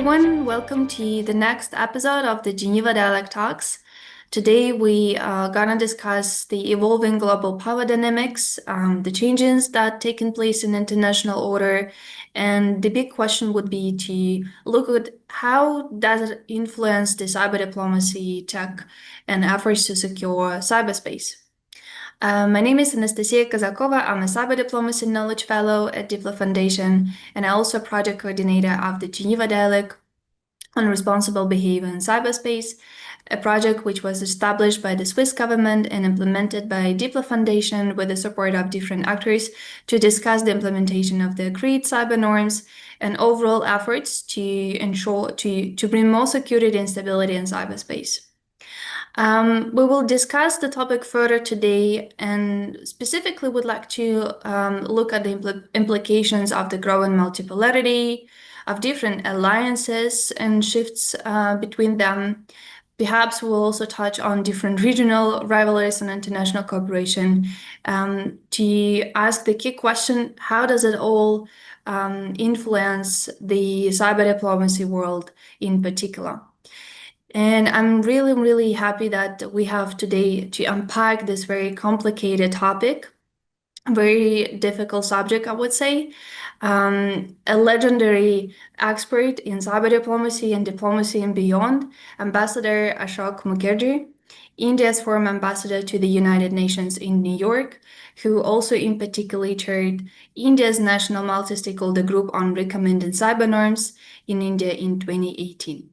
everyone. Welcome to the next episode of the Geneva Dialogue Talks. Today, we are gonna discuss the evolving global power dynamics, the changes that taken place in international order, and the big question would be to look at how does it influence the cyber diplomacy, tech, and efforts to secure cyberspace. My name is Anastasia Kazakova. I'm a Cyber Diplomacy Knowledge Fellow at DiploFoundation, and I'm also project coordinator of the Geneva Dialogue on Responsible Behavior in Cyberspace, a project which was established by the Swiss government and implemented by DiploFoundation with the support of different actors to discuss the implementation of the agreed cyber norms and overall efforts to ensure to bring more security and stability in cyberspace. We will discuss the topic further today and specifically would like to look at the implications of the growing multipolarity, of different alliances and shifts between them. Perhaps we'll also touch on different regional rivalries and international cooperation to ask the key question, how does it all influence the cyber diplomacy world in particular? And I'm really, really happy that we have today to unpack this very complicated topic, very difficult subject, I would say. A legendary expert in cyber diplomacy and diplomacy and beyond, Ambassador Ashok Mukherjee, India's former ambassador to the United Nations in New York, who also in particular chaired India's National Multi-Stakeholder Group on Recommended Cyber Norms in India in 2018.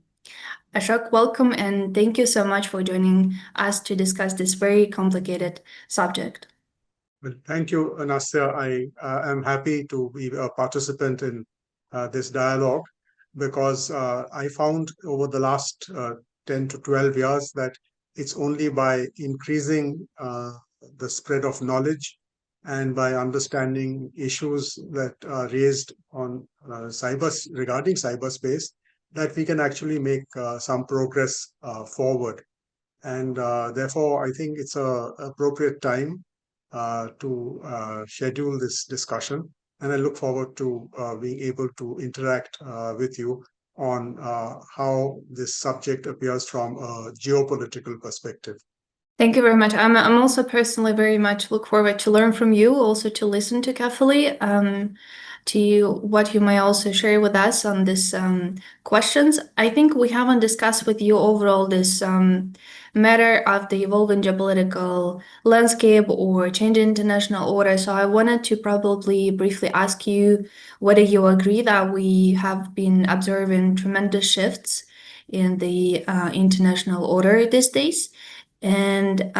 Ashok, welcome, and thank you so much for joining us to discuss this very complicated subject. Well, thank you, Anastasia. I am happy to be a participant in this dialogue because I found over the last 10 to 12 years that it's only by increasing the spread of knowledge and by understanding issues that are raised on regarding cyberspace that we can actually make some progress forward. And therefore, I think it's an appropriate time to schedule this discussion. And I look forward to being able to interact with you on how this subject appears from a geopolitical perspective. Thank you very much. I'm also personally very much look forward to learn from you, also to listen to carefully to what you may also share with us on this questions. I think we haven't discussed with you overall this matter of the evolving geopolitical landscape or changing international order. So I wanted to probably briefly ask you whether you agree that we have been observing tremendous shifts in the international order these days, and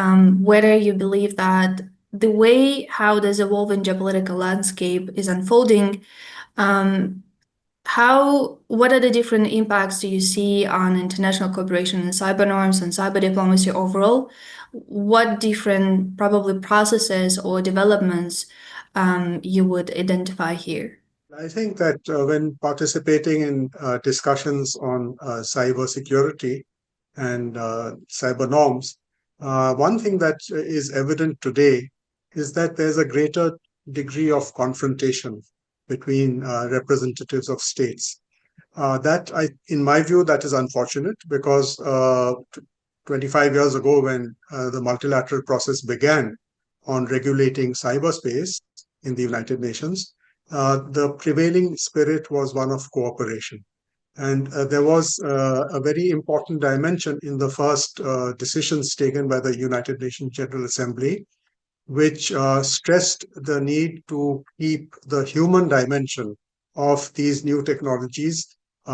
whether you believe that the way how this evolving geopolitical landscape is unfolding, what are the different impacts do you see on international cooperation and cyber norms and cyber diplomacy overall? What different probably processes or developments you would identify here? I think that when participating in discussions on cybersecurity and cyber norms, one thing that is evident today is that there's a greater degree of confrontation between representatives of states. In my view, that is unfortunate because 25 years ago, when the multilateral process began on regulating cyberspace in the United Nations, the prevailing spirit was one of cooperation. And there was a very important dimension in the first decisions taken by the United Nations General Assembly, which stressed the need to keep the human dimension of these new technologies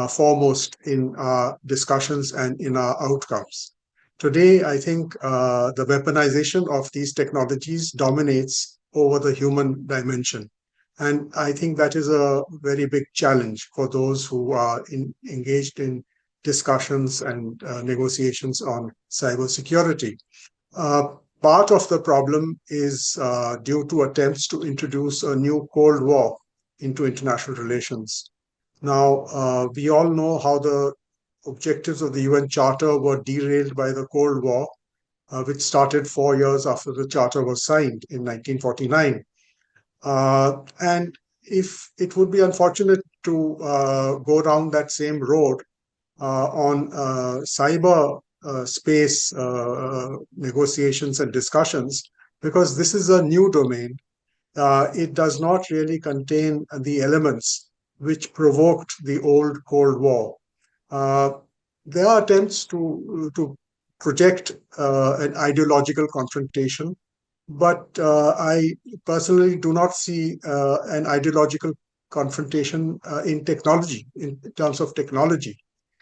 foremost in our discussions and in our outcomes. Today, I think the weaponization of these technologies dominates over the human dimension. And I think that is a very big challenge for those who are engaged in discussions and negotiations on cybersecurity. Part of the problem is due to attempts to introduce a new Cold War into international relations. Now, we all know how the objectives of the UN Charter were derailed by the Cold War, which started 4 years after the Charter was signed in 1949. And if it would be unfortunate to go down that same road on cyber space negotiations and discussions, because this is a new domain. It does not really contain the elements which provoked the old Cold War. Uh, there are attempts to project an ideological confrontation, but I personally do not see an ideological confrontation in technology, in terms of technology.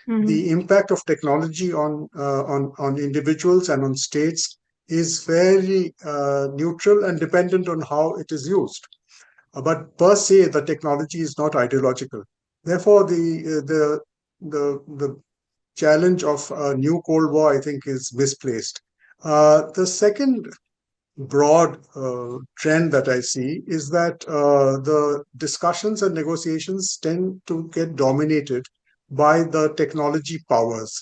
Mhm. The impact of technology on individuals and on states is fairly neutral and dependent on how it is used. But per se, the technology is not ideological. Therefore, the challenge of a new Cold War, I think, is misplaced. The second broad trend that I see is that the discussions and negotiations tend to get dominated by the technology powers.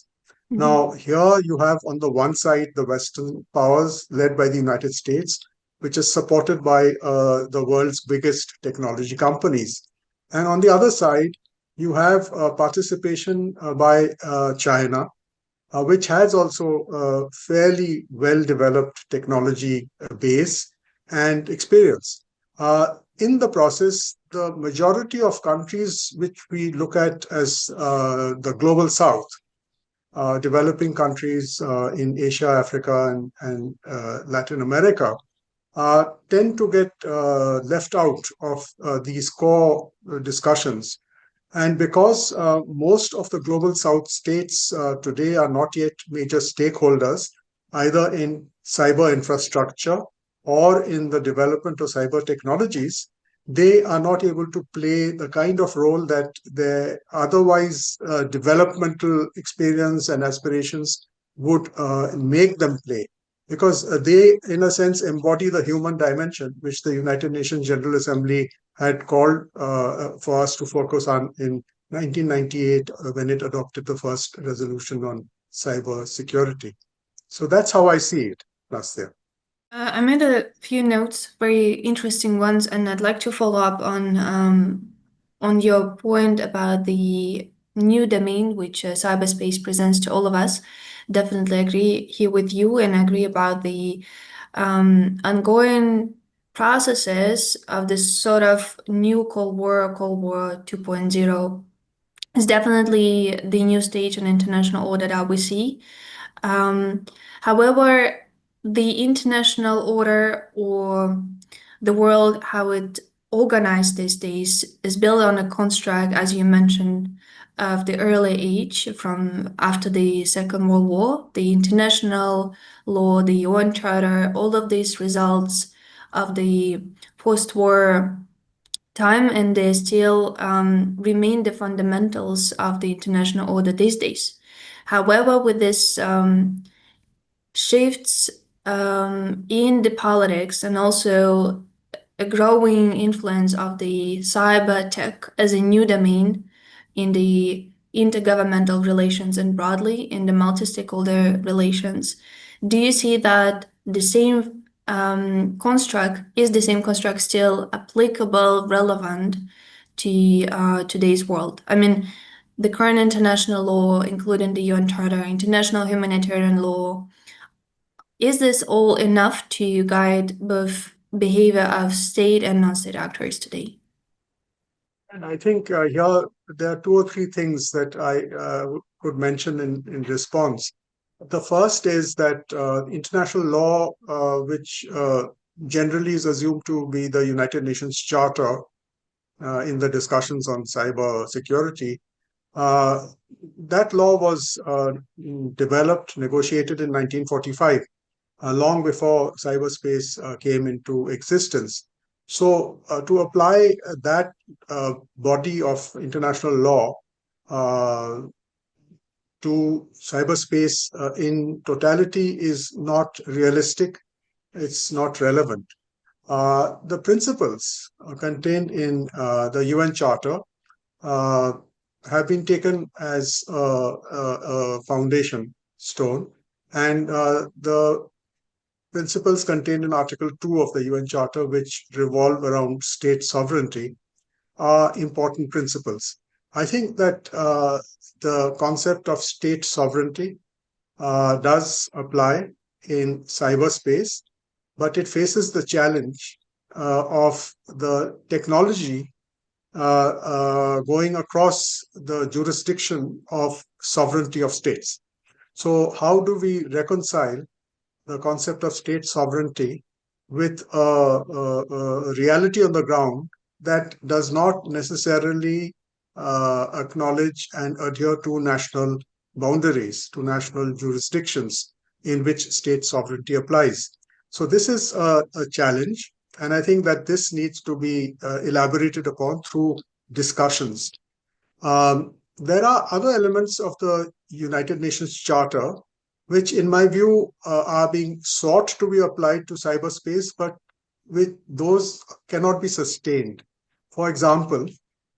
Mhm. Now, here you have on the one side the Western powers led by the United States, which is supported by the world's biggest technology companies. And on the other side, you have participation by China, which has also a fairly well developed technology base and experience. In the process, the majority of countries which we look at as the global south, developing countries in Asia, Africa, and Latin America, tend to get left out of these core discussions. And because most of the global south states today are not yet major stakeholders, either in cyber infrastructure or in the development of cyber technologies, they are not able to play the kind of role that their otherwise developmental experience and aspirations would make them play. Because they, in a sense, embody the human dimension, which the United Nations General Assembly had called for us to focus on in 1998 when it adopted the first resolution on cyber security. So that's how I see it, Nastia. I made a few notes, very interesting ones, and I'd like to follow up on your point about the new domain which cyberspace presents to all of us. Definitely agree here with you, and agree about the ongoing processes of this sort of new Cold War 2.0. Is definitely the new stage and international order that we see. Um, However, the international order or the world, how it organized these days, is built on a construct, as you mentioned, of the early age from after the Second World War, the international law, the UN Charter, all of these results of the post-war time, and they still remain the fundamentals of the international order these days. However, with this shifts in the politics and also a growing influence of the cyber tech as a new domain in the intergovernmental relations and broadly in the multi-stakeholder relations. Do you see that the same construct is the same construct still applicable, relevant to today's world? I mean, the current international law, including the UN Charter, international humanitarian law, is this all enough to guide both behavior of state and non-state actors today? And I think here there are two or three things that I could mention in response. The first is that international law, which generally is assumed to be the United Nations Charter in the discussions on cyber security, uh, that law was developed, negotiated in 1945, long before cyberspace came into existence. So, to apply that body of international law uh, to cyberspace in totality is not realistic, it's not relevant. The principles contained in the UN Charter uh, have been taken as a foundation stone, and the principles contained in Article 2 of the UN Charter, which revolve around state sovereignty, are important principles. I think that the concept of state sovereignty does apply in cyberspace, but it faces the challenge of the technology going across the jurisdiction of sovereignty of states. So, how do we reconcile the concept of state sovereignty with a reality on the ground that does not necessarily acknowledge and adhere to national boundaries, to national jurisdictions in which state sovereignty applies? So, this is a challenge, and I think that this needs to be elaborated upon through discussions. There are other elements of the United Nations Charter which, in my view, are being sought to be applied to cyberspace, but with those cannot be sustained. For example,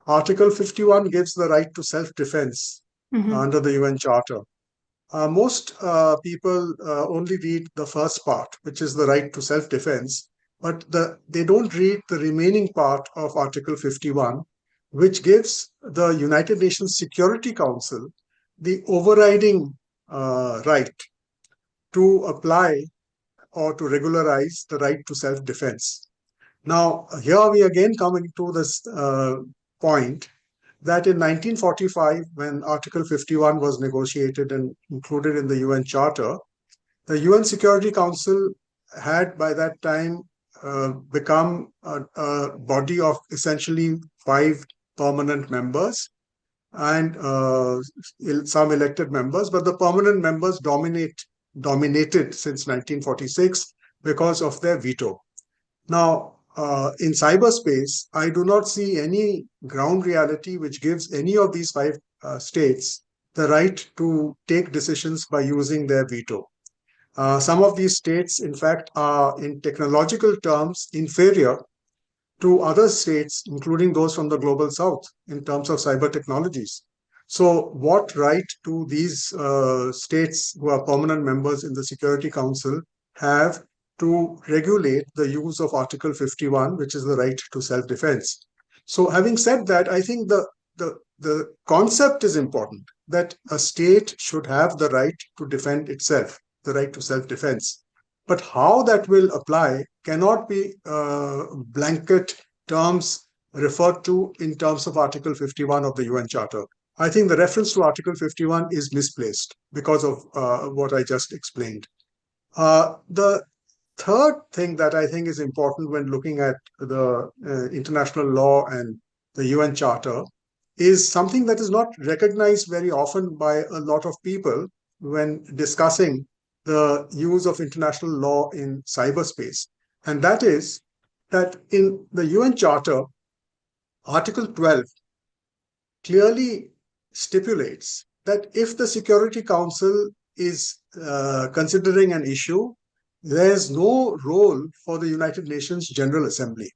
Article 51 gives the right to self-defense under the UN Charter. Most people only read the first part, which is the right to self-defense, but they don't read the remaining part of Article 51, which gives the United Nations Security Council the overriding right to apply or to regularize the right to self-defense. Now, here we again coming to this point that in 1945, when Article 51 was negotiated and included in the UN Charter, the UN Security Council had by that time become a body of essentially 5 permanent members and some elected members, but the permanent members dominated since 1946 because of their veto. Now, in cyberspace, I do not see any ground reality which gives any of these 5 states the right to take decisions by using their veto. Some of these states, in fact, are in technological terms inferior to other states, including those from the global south, in terms of cyber technologies. So, what right do these states who are permanent members in the Security Council have to regulate the use of Article 51, which is the right to self-defense? So, having said that, I think the concept is important, that a state should have the right to defend itself, the right to self-defense. But how that will apply cannot be blanket terms referred to in terms of Article 51 of the UN Charter. I think the reference to Article 51 is misplaced because of what I just explained. The third thing that I think is important when looking at the international law and the UN Charter is something that is not recognized very often by a lot of people when discussing the use of international law in cyberspace. And that is that in the UN Charter, Article 12 clearly stipulates that if the Security Council is considering an issue, there's no role for the United Nations General Assembly.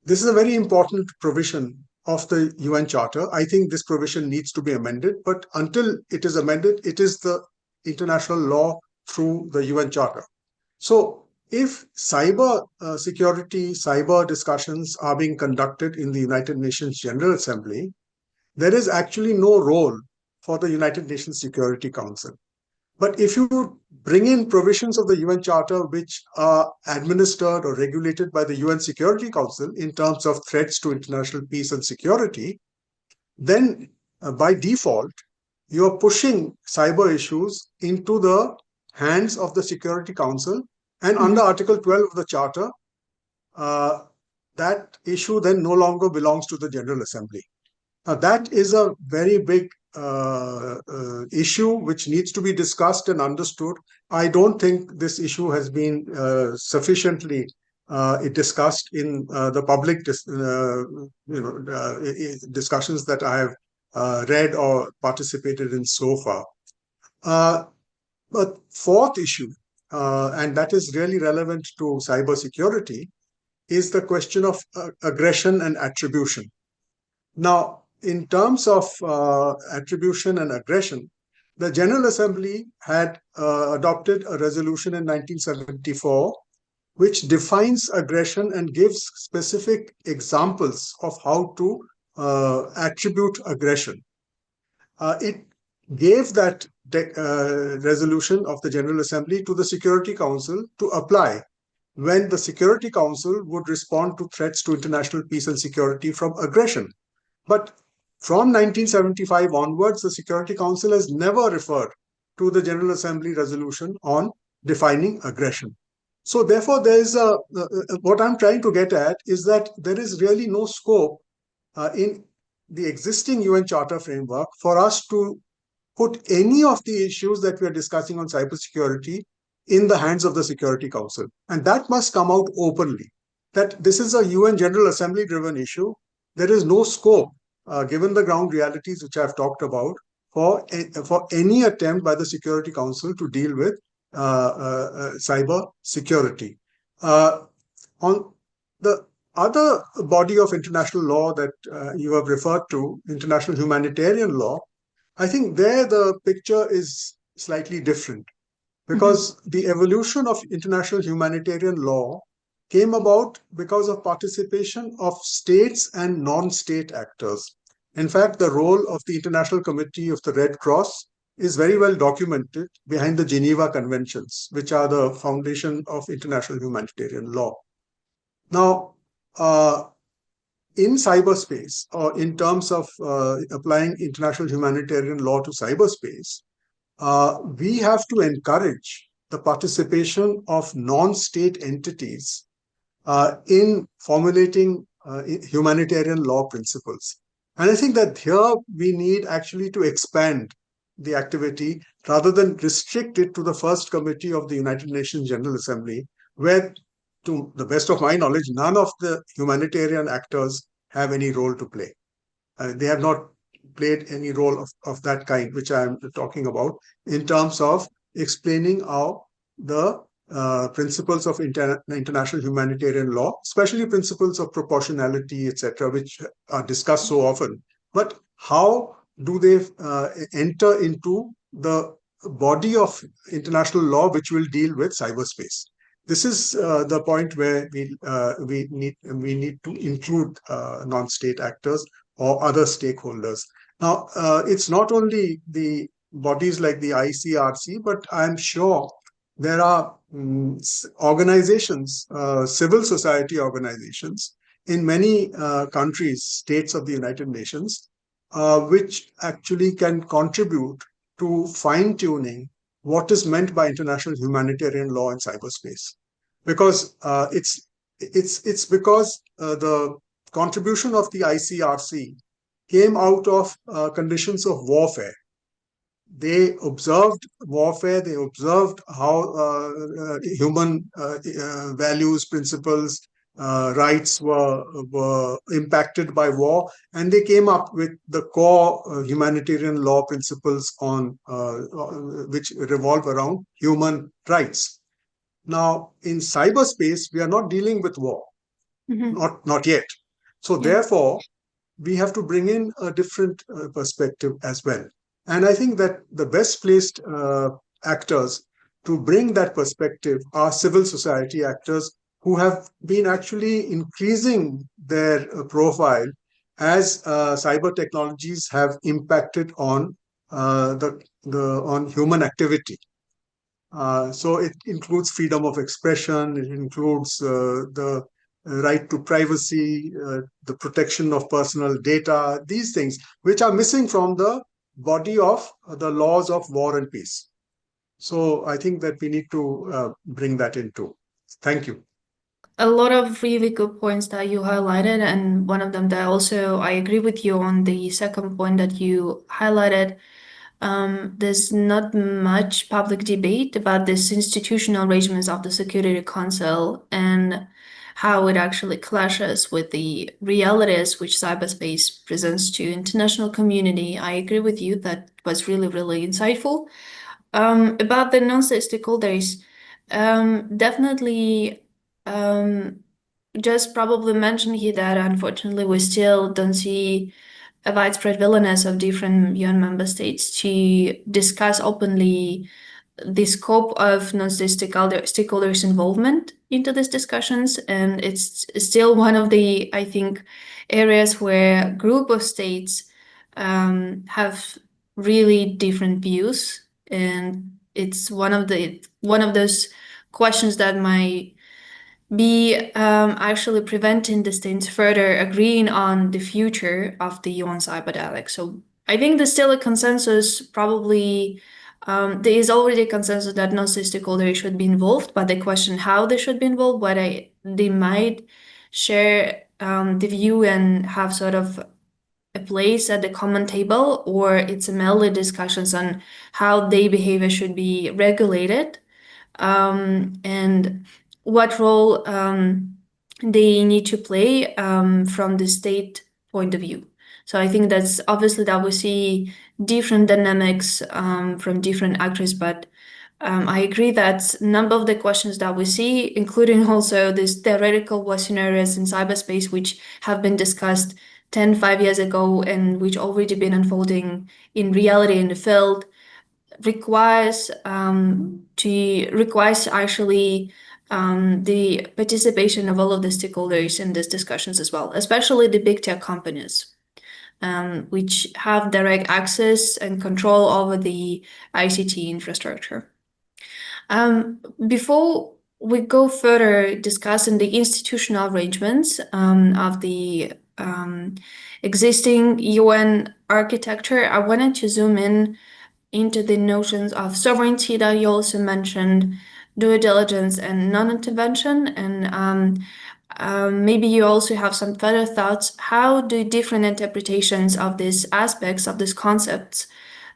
This is a very important provision of the UN Charter. I think this provision needs to be amended, but until it is amended, it is the international law through the UN Charter. So, if cyber security, cyber discussions are being conducted in the United Nations General Assembly, there is actually no role for the United Nations Security Council. But if you bring in provisions of the UN Charter which are administered or regulated by the UN Security Council in terms of threats to international peace and security, then by default, you're pushing cyber issues into the hands of the Security Council. And under Article 12 of the Charter, that issue then no longer belongs to the General Assembly. Now, that is a very big issue which needs to be discussed and understood. I don't think this issue has been sufficiently discussed in the public discussions that I have read or participated in so far. But fourth issue, and that is really relevant to cybersecurity, is the question of aggression and attribution. Now, in terms of attribution and aggression, the General Assembly had adopted a resolution in 1974, which defines aggression and gives specific examples of how to attribute aggression. It gave that resolution of the General Assembly to the Security Council to apply when the Security Council would respond to threats to international peace and security from aggression. But from 1975 onwards, the Security Council has never referred to the General Assembly resolution on defining aggression. So therefore, there is what I'm trying to get at is that there is really no scope in the existing UN Charter framework for us to put any of the issues that we are discussing on cybersecurity in the hands of the Security Council. And that must come out openly, that this is a UN General Assembly driven issue. There is no scope, given the ground realities which I've talked about, for any attempt by the Security Council to deal with cyber security. On the other body of international law that you have referred to, international humanitarian law, I think there the picture is slightly different, because the evolution of international humanitarian law came about because of participation of states and non-state actors. In fact, the role of the International Committee of the Red Cross is very well documented behind the Geneva Conventions, which are the foundation of international humanitarian law. Now, in cyberspace, or in terms of applying international humanitarian law to cyberspace, we have to encourage the participation of non-state entities in formulating humanitarian law principles. And I think that here we need actually to expand the activity rather than restrict it to the first committee of the United Nations General Assembly, where, to the best of my knowledge, none of the humanitarian actors have any role to play. They have not played any role of that kind, which I'm talking about, in terms of explaining how the principles of international humanitarian law, especially principles of proportionality, etc., which are discussed so often, but how do they enter into the body of international law which will deal with cyberspace. This is the point where we need to include non-state actors or other stakeholders. Now, it's not only the bodies like the ICRC, but I'm sure there are organizations, civil society organizations in many countries, states of the United Nations, which actually can contribute to fine-tuning what is meant by international humanitarian law in cyberspace. Because it's because the contribution of the ICRC came out of conditions of warfare. They observed warfare, they observed how human values, principles, rights were impacted by war, and they came up with the core humanitarian law principles on which revolve around human rights. Now, in cyberspace, we are not dealing with war, not yet. So therefore, we have to bring in a different perspective as well. And I think that the best placed actors to bring that perspective are civil society actors who have been actually increasing their profile as cyber technologies have impacted on on human activity. So it includes freedom of expression, it includes the right to privacy, the protection of personal data, these things, which are missing from the body of the laws of war and peace. So I think that we need to bring that into. Thank you. A lot of really good points that you highlighted, and one of them that also I agree with you on the second point that you highlighted. There's not much public debate about this institutional arrangements of the Security Council and how it actually clashes with the realities which cyberspace presents to international community. I agree with you. That was really, really insightful. About the non-state stakeholders, definitely just probably mention here that unfortunately we still don't see a widespread willingness of different UN member states to discuss openly the scope of non-state stakeholders' involvement into these discussions, and it's still one of the, I think, areas where a group of states have really different views, and it's one of those questions that might be actually preventing the states further agreeing on the future of the UN cyber dialogue. So I think there's still a consensus, probably. There is already a consensus that non-state stakeholders should be involved, but the question how they should be involved, whether they might share the view and have sort of a place at the common table, or it's a mainly discussions on how their behavior should be regulated, and what role they need to play from the state point of view. So I think that's obviously that we see different dynamics from different actors, but I agree that a number of the questions that we see, including also these theoretical war scenarios in cyberspace, which have been discussed 5 years ago and which already been unfolding in reality in the field, requires actually the participation of all of the stakeholders in these discussions as well, especially the big tech companies, which have direct access and control over the ICT infrastructure. Before we go further discussing the institutional arrangements of the existing UN architecture, I wanted to zoom in into the notions of sovereignty that you also mentioned, due diligence and non-intervention, and maybe you also have some further thoughts. How do different interpretations of these aspects of these concepts,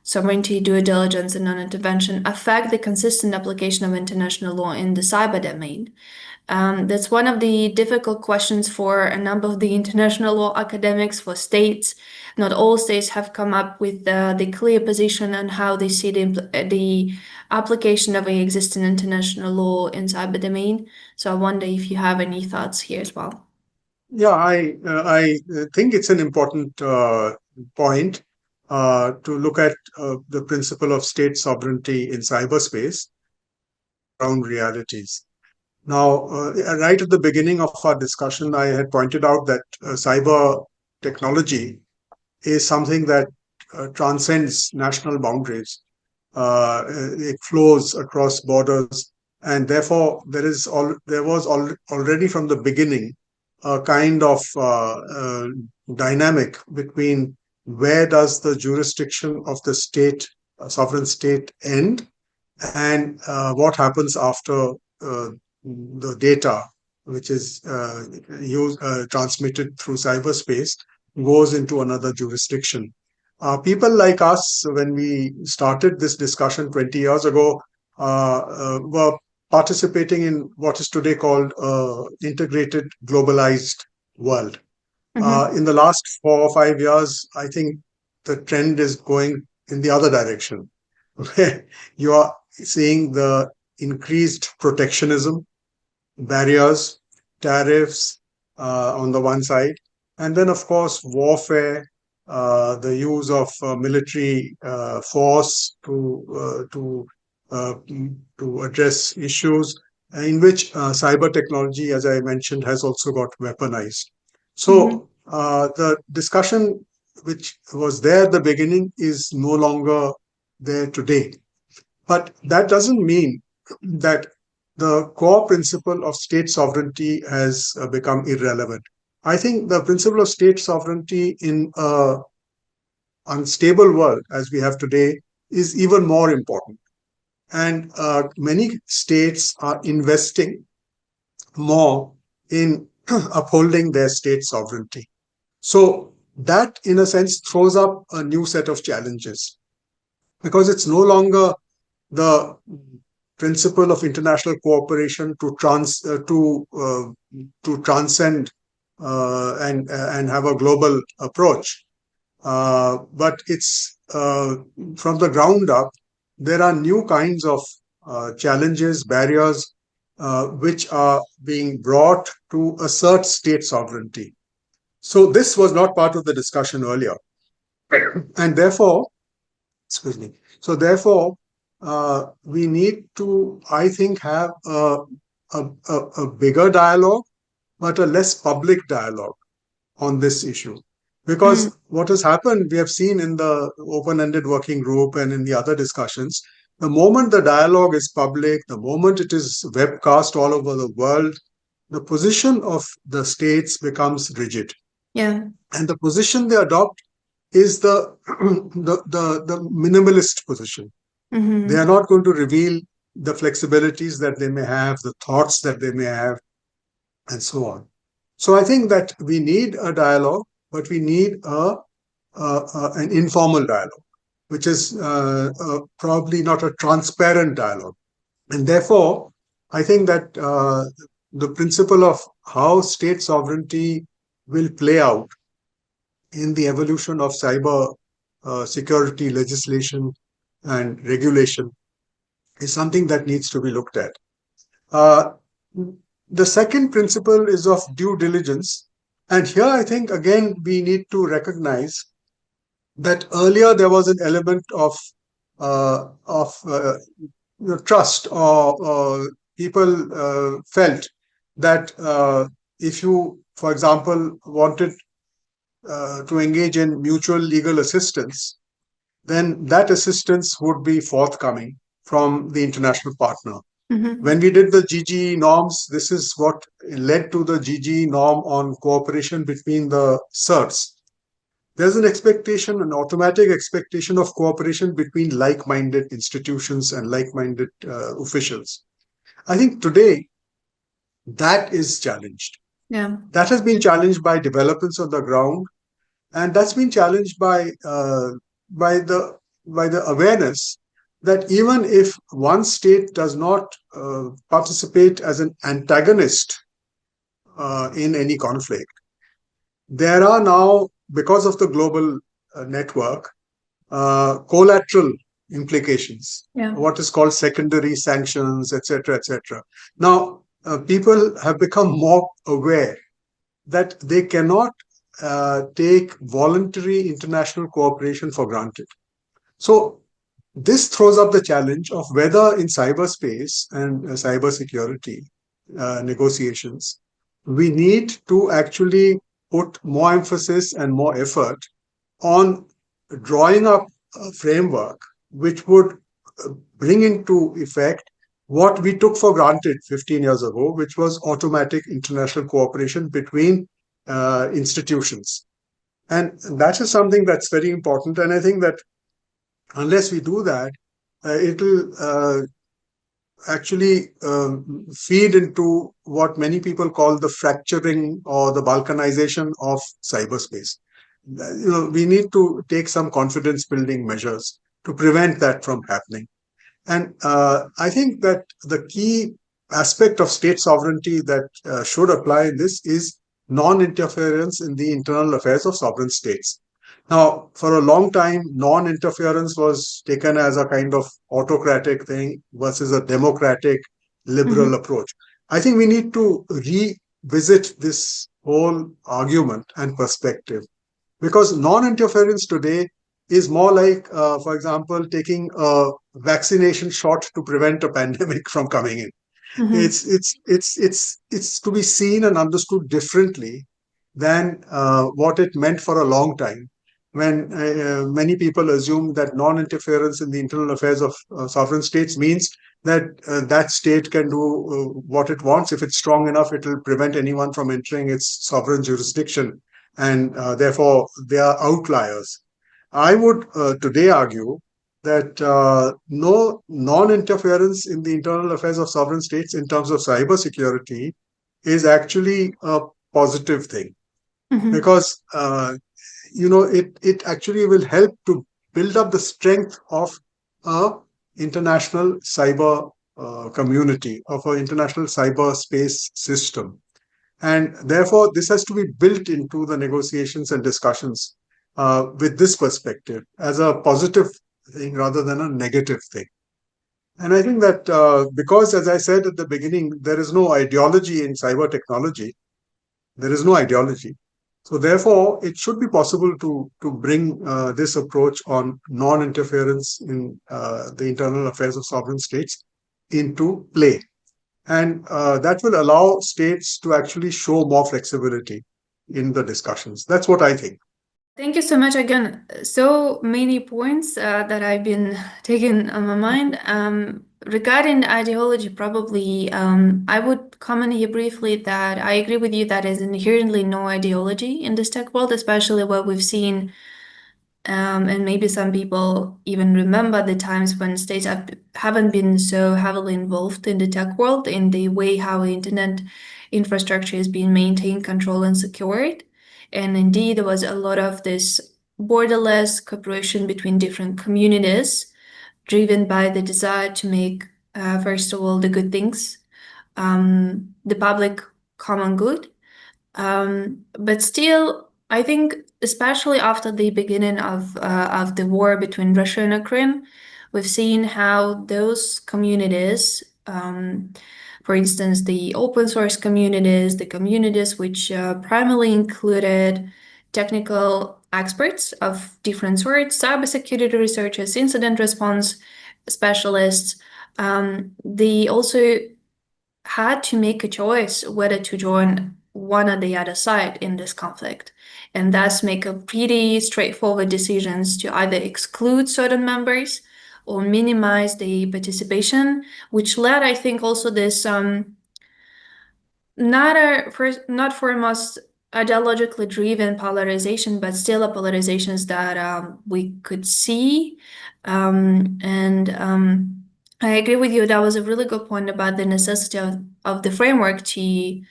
sovereignty, due diligence, and non-intervention, affect the consistent application of international law in the cyber domain? That's one of the difficult questions for a number of the international law academics, for states. Not all states have come up with the clear position on how they see the application of the existing international law in cyber domain. So I wonder if you have any thoughts here as well. Yeah, I think it's an important point to look at the principle of state sovereignty in cyberspace around realities. Now, right at the beginning of our discussion, I had pointed out that cyber technology is something that transcends national boundaries. It flows across borders, and therefore there was already from the beginning a kind of dynamic between where does the jurisdiction of the state, sovereign state, end, and what happens after the data, which is transmitted through cyberspace, goes into another jurisdiction. People like us, when we started this discussion 20 years ago, were participating in what is today called integrated globalized world. In the last 4 or 5 years, I think the trend is going in the other direction, where you are seeing the increased protectionism, barriers, tariffs on the one side, and then, of course, warfare, the use of military force to address issues in which cyber technology, as I mentioned, has also got weaponized. So the discussion which was there at the beginning is no longer there today. But that doesn't mean that the core principle of state sovereignty has become irrelevant. I think the principle of state sovereignty in an unstable world as we have today is even more important. And many states are investing more in upholding their state sovereignty. So that, in a sense, throws up a new set of challenges, because it's no longer the principle of international cooperation to transcend and have a global approach, but it's from the ground up. There are new kinds of challenges, barriers, which are being brought to assert state sovereignty. So this was not part of the discussion earlier, and therefore, excuse me. So therefore, we need to, I think, have a bigger dialogue, but a less public dialogue on this issue. Mm, Because what has happened, we have seen in the open ended working group and in the other discussions, the moment the dialogue is public, the moment it is webcast all over the world, the position of the states becomes rigid. yeah. And the position they adopt is the minimalist position. They are Mm-hmm. not going to reveal the flexibilities that they may have, the thoughts that they may have, and so on. So I think that we need a dialogue, but we need an informal dialogue, which is probably not a transparent dialogue. And therefore, I think that the principle of how state sovereignty will play out in the evolution of cyber security legislation and regulation is something that needs to be looked at. Uh, the second principle is of due diligence. And here I think, again, we need to recognize that earlier there was an element of trust, or people felt that if you, for example, wanted to engage in mutual legal assistance, then that assistance would be forthcoming from the international partner. Mm-hmm. When we did the GGE norms, this is what led to the GGE norm on cooperation between the CERTs. There's an expectation, an automatic expectation of cooperation between like minded institutions and like minded officials. I think today that is challenged. Yeah. That has been challenged by developments on the ground, and that's been challenged by the by the awareness that even if one state does not participate as an antagonist in any conflict, there are now, because of the global network, collateral implications, Yeah. what is called secondary sanctions, etc., etc. Now, people have become more aware that they cannot take voluntary international cooperation for granted. So, this throws up the challenge of whether in cyberspace and cybersecurity negotiations, we need to actually put more emphasis and more effort on drawing up a framework which would bring into effect what we took for granted 15 years ago, which was automatic international cooperation between institutions. And that is something that's very important. And I think that unless we do that, it'll actually feed into what many people call the fracturing or the balkanization of cyberspace. We need to take some confidence building measures to prevent that from happening. And I think that the key aspect of state sovereignty that should apply in this is non-interference in the internal affairs of sovereign states. Now, for a long time, non-interference was taken as a kind of autocratic thing versus a democratic, liberal Mm-hmm. approach. I think we need to revisit this whole argument and perspective, because non-interference today is more like, for example, taking a vaccination shot to prevent a pandemic from coming in. Mm-hmm. It's to be seen and understood differently than what it meant for a long time, when many people assumed that non-interference in the internal affairs of sovereign states means that that state can do what it wants. If it's strong enough, it will prevent anyone from entering its sovereign jurisdiction, and therefore they are outliers. I would today argue that no non-interference in the internal affairs of sovereign states in terms of cybersecurity is actually a positive thing, Mm-hmm. because it actually will help to build up the strength of a international cyber community, of an international cyberspace system. And therefore, this has to be built into the negotiations and discussions with this perspective as a positive thing rather than a negative thing. And I think that because, as I said at the beginning, there is no ideology in cyber technology, there is no ideology. So therefore, it should be possible to bring this approach on non-interference in the internal affairs of sovereign states into play. And that will allow states to actually show more flexibility in the discussions. That's what I think. Thank you so much again. So many points that I've been taking on my mind. Regarding the ideology, probably I would comment here briefly that I agree with you that there's inherently no ideology in this tech world, especially what we've seen. And maybe some people even remember the times when states haven't been so heavily involved in the tech world, in the way how the internet infrastructure is being maintained, controlled, and secured. And indeed, there was a lot of this borderless cooperation between different communities, driven by the desire to make, first of all, the good things, the public common good. But still, I think, especially after the beginning of the war between Russia and Ukraine, we've seen how those communities, for instance, the open source communities, the communities which primarily included technical experts of different sorts, cybersecurity researchers, incident response specialists, they also had to make a choice whether to join one or the other side in this conflict, and thus make a pretty straightforward decisions to either exclude certain members or minimize the participation, which led, I think, also this not foremost ideologically driven polarization, but still a polarizations that we could see. And I agree with you. That was a really good point about the necessity of the framework to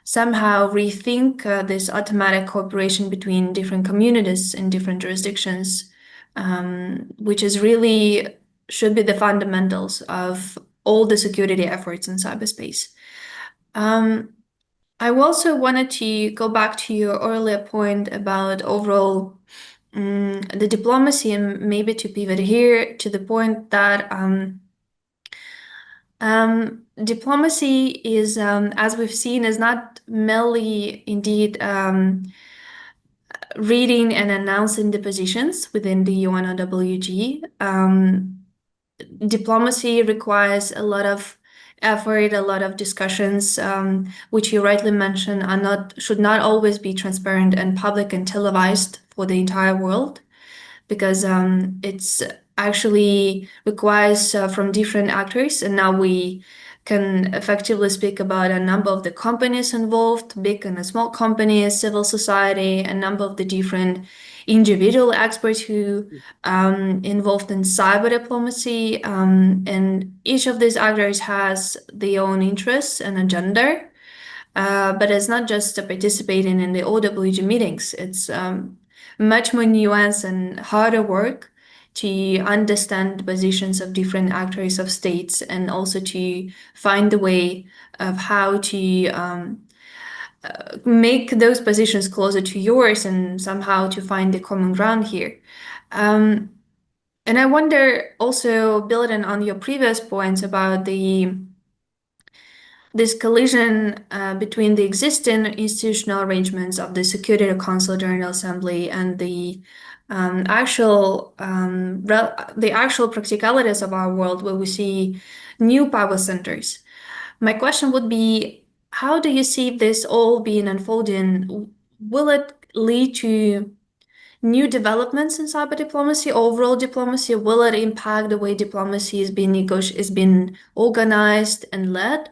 somehow rethink this automatic cooperation between different communities in different jurisdictions, which is really should be the fundamentals of all the security efforts in cyberspace. I also wanted to go back to your earlier point about overall the diplomacy, and maybe to pivot here to the point that diplomacy is, as we've seen, is not merely indeed reading and announcing the positions within the UNOWG. Diplomacy requires a lot of effort, a lot of discussions, which you rightly mentioned should not always be transparent and public and televised for the entire world, because it's actually requires from different actors. And now we can effectively speak about a number of the companies involved, big and small companies, civil society, a number of the different individual experts who involved in cyber diplomacy. And each of these actors has their own interests and agenda. But it's not just participating in the OWG meetings. It's much more nuanced and harder work to understand the positions of different actors of states, and also to find the way of how to make those positions closer to yours and somehow to find the common ground here. And I wonder, also building on your previous points about this collision between the existing institutional arrangements of the Security Council General Assembly and the actual practicalities of our world, where we see new power centers. My question would be, how do you see this all being unfolding? Will it lead to new developments in cyber diplomacy, overall diplomacy? Will it impact the way diplomacy is being organized and led?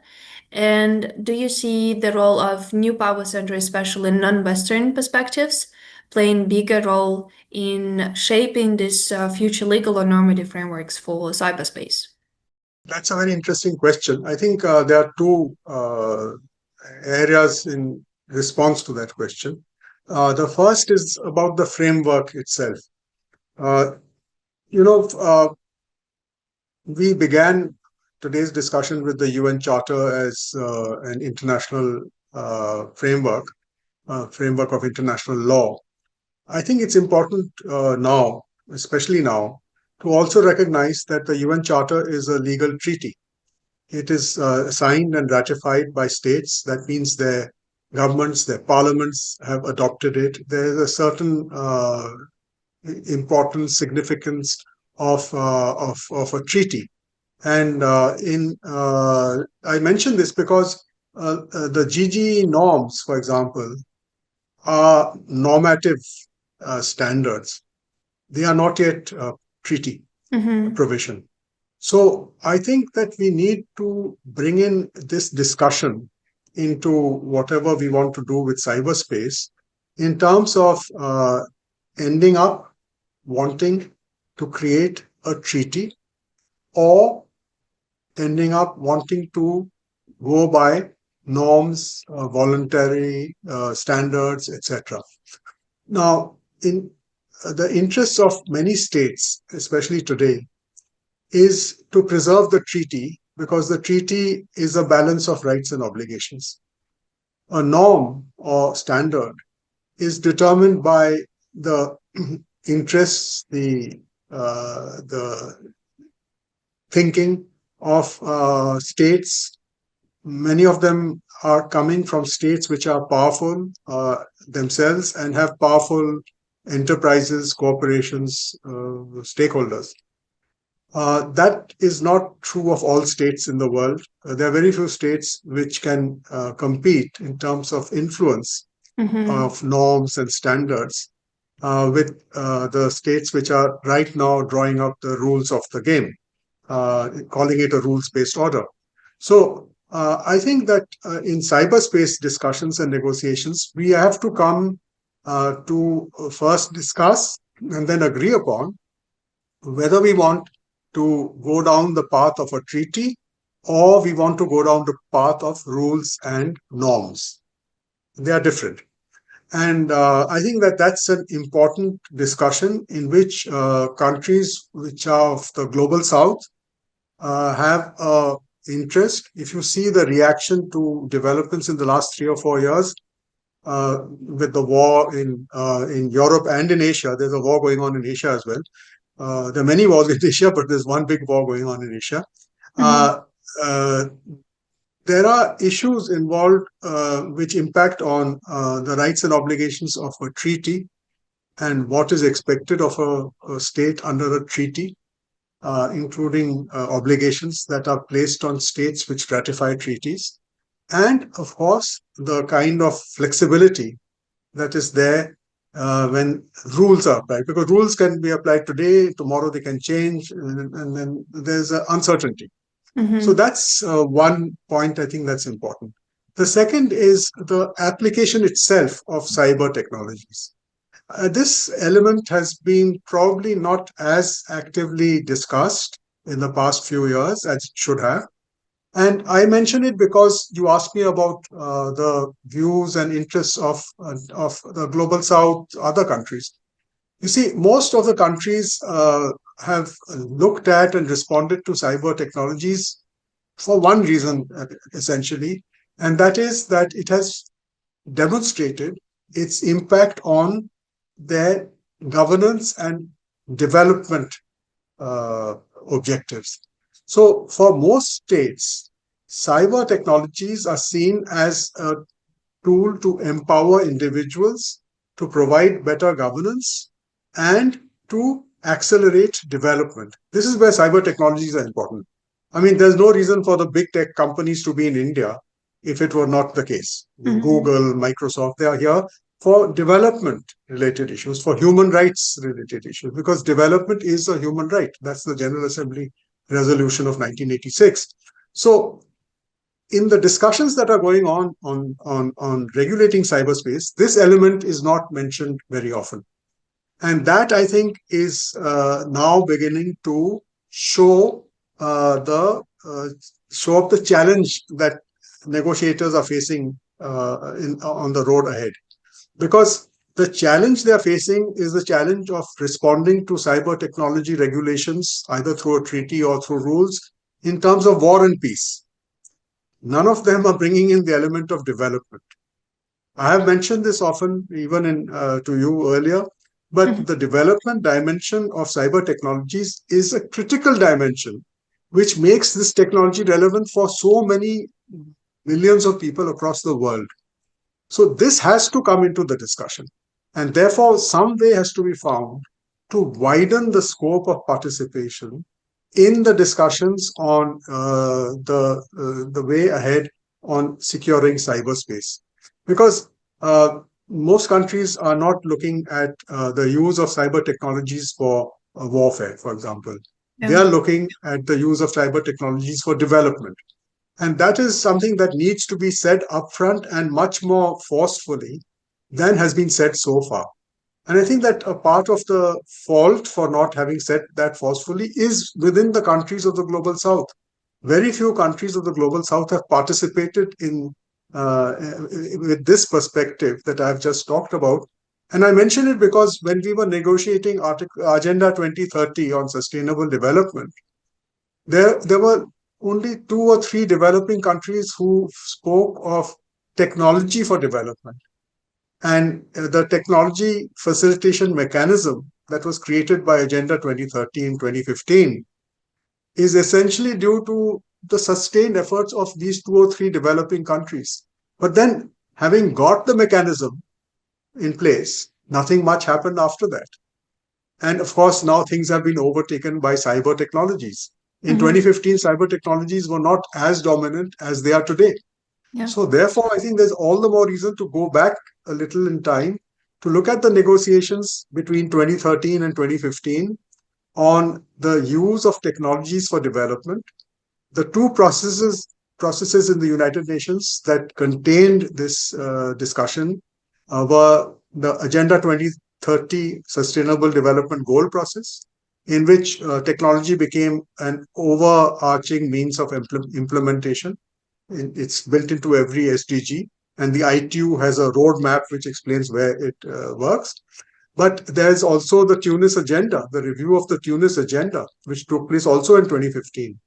And do you see the role of new power centers, especially non-Western perspectives, playing bigger role in shaping this future legal or normative frameworks for cyberspace? That's a very interesting question. I think there are two areas in response to that question. The first is about the framework itself. Uh, you know, we began today's discussion with the UN Charter as an international framework of international law. I think it's important now, especially now, to also recognize that the UN Charter is a legal treaty. It is signed and ratified by states. That means there governments, their parliaments have adopted it. There is a certain importance, significance of a treaty. And I mention this because the GG norms, for example, are normative standards. They are not yet treaty provision. So I think that we need to bring in this discussion into whatever we want to do with cyberspace in terms of ending up wanting to create a treaty or ending up wanting to go by norms, voluntary standards, etc. Now, in the interests of many states, especially today, is to preserve the treaty because the treaty is a balance of rights and obligations. A norm or standard is determined by the interests, the thinking of states. Many of them are coming from states which are powerful themselves and have powerful enterprises, corporations, stakeholders. That is not true of all states in the world. There are very few states which can compete in terms of influence of norms and standards with the states which are right now drawing up the rules of the game, calling it a rules-based order. So I think that in cyberspace discussions and negotiations, we have to come to first discuss and then agree upon whether we want to go down the path of a treaty or we want to go down the path of rules and norms. They are different. And I think that that's an important discussion in which countries which are of the global south have an interest. If you see the reaction to developments in the last 3 or 4 years, with the war in Europe and in Asia, there's a war going on in Asia as well. There are many wars in Asia, but there's one big war going on in Asia. There are issues involved which impact on the rights and obligations of a treaty and what is expected of a state under a treaty, including obligations that are placed on states which ratify treaties. And of course, the kind of flexibility that is there when rules are applied, because rules can be applied today, tomorrow they can change, and then there's uncertainty. So that's one point I think that's important. The second is the application itself of cyber technologies. This element has been probably not as actively discussed in the past few years as it should have. And I mention it because you asked me about the views and interests of the global south, other countries. You see, most of the countries have looked at and responded to cyber technologies for one reason, essentially, and that is that it has demonstrated its impact on their governance and development objectives. So for most states, cyber technologies are seen as a tool to empower individuals, to provide better governance, and to accelerate development. This is where cyber technologies are important. I mean, there's no reason for the big tech companies to be in India if it were not the case. Google, Microsoft, they are here for development-related issues, for human rights-related issues, because development is a human right. That's the General Assembly resolution of 1986. So in the discussions that are going on regulating cyberspace, this element is not mentioned very often. And that, I think, is now beginning to show up the challenge that negotiators are facing on the road ahead. Because the challenge they are facing is the challenge of responding to cyber technology regulations, either through a treaty or through rules, in terms of war and peace. None of them are bringing in the element of development. I have mentioned this often, even to you earlier, but the development dimension of cyber technologies is a critical dimension, which makes this technology relevant for so many millions of people across the world. So this has to come into the discussion. And therefore, some way has to be found to widen the scope of participation in the discussions on the way ahead on securing cyberspace. Because most countries are not looking at the use of cyber technologies for warfare, for example. They Yeah. are looking at the use of cyber technologies for development. And that is something that needs to be said upfront and much more forcefully than has been said so far. And I think that a part of the fault for not having said that forcefully is within the countries of the global south. Very few countries of the global south have participated in with this perspective that I've just talked about. And I mention it because when we were negotiating Agenda 2030 on sustainable development, there were only two or three developing countries who spoke of technology for development. And the technology facilitation mechanism that was created by Agenda 2013 2015 is essentially due to the sustained efforts of these two or three developing countries. But then, having got the mechanism in place, nothing much happened after that. And of course, now things have been overtaken by cyber technologies. In Mm-hmm. 2015, cyber technologies were not as dominant as they are today. Yeah. So, therefore, I think there's all the more reason to go back a little in time to look at the negotiations between 2013 and 2015 on the use of technologies for development. The two processes in the United Nations that contained this discussion were the Agenda 2030 Sustainable Development Goal process, in which technology became an overarching means of implementation. It's built into every SDG, and the ITU has a roadmap which explains where it works. But there's also the Tunis agenda, the review of the Tunis agenda, which took place also in 2015.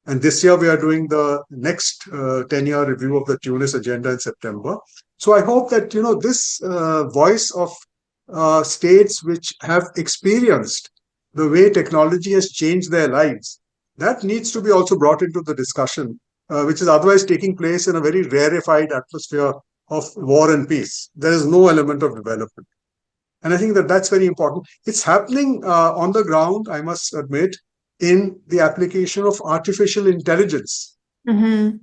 And this year we are doing the next 10-year review of the Tunis agenda in September. So I hope that this voice of states which have experienced the way technology has changed their lives, that needs to be also brought into the discussion, which is otherwise taking place in a very rarefied atmosphere of war and peace. There is no element of development. And I think that that's very important. It's happening on the ground, I must admit, in the application of artificial intelligence. Mm-hmm.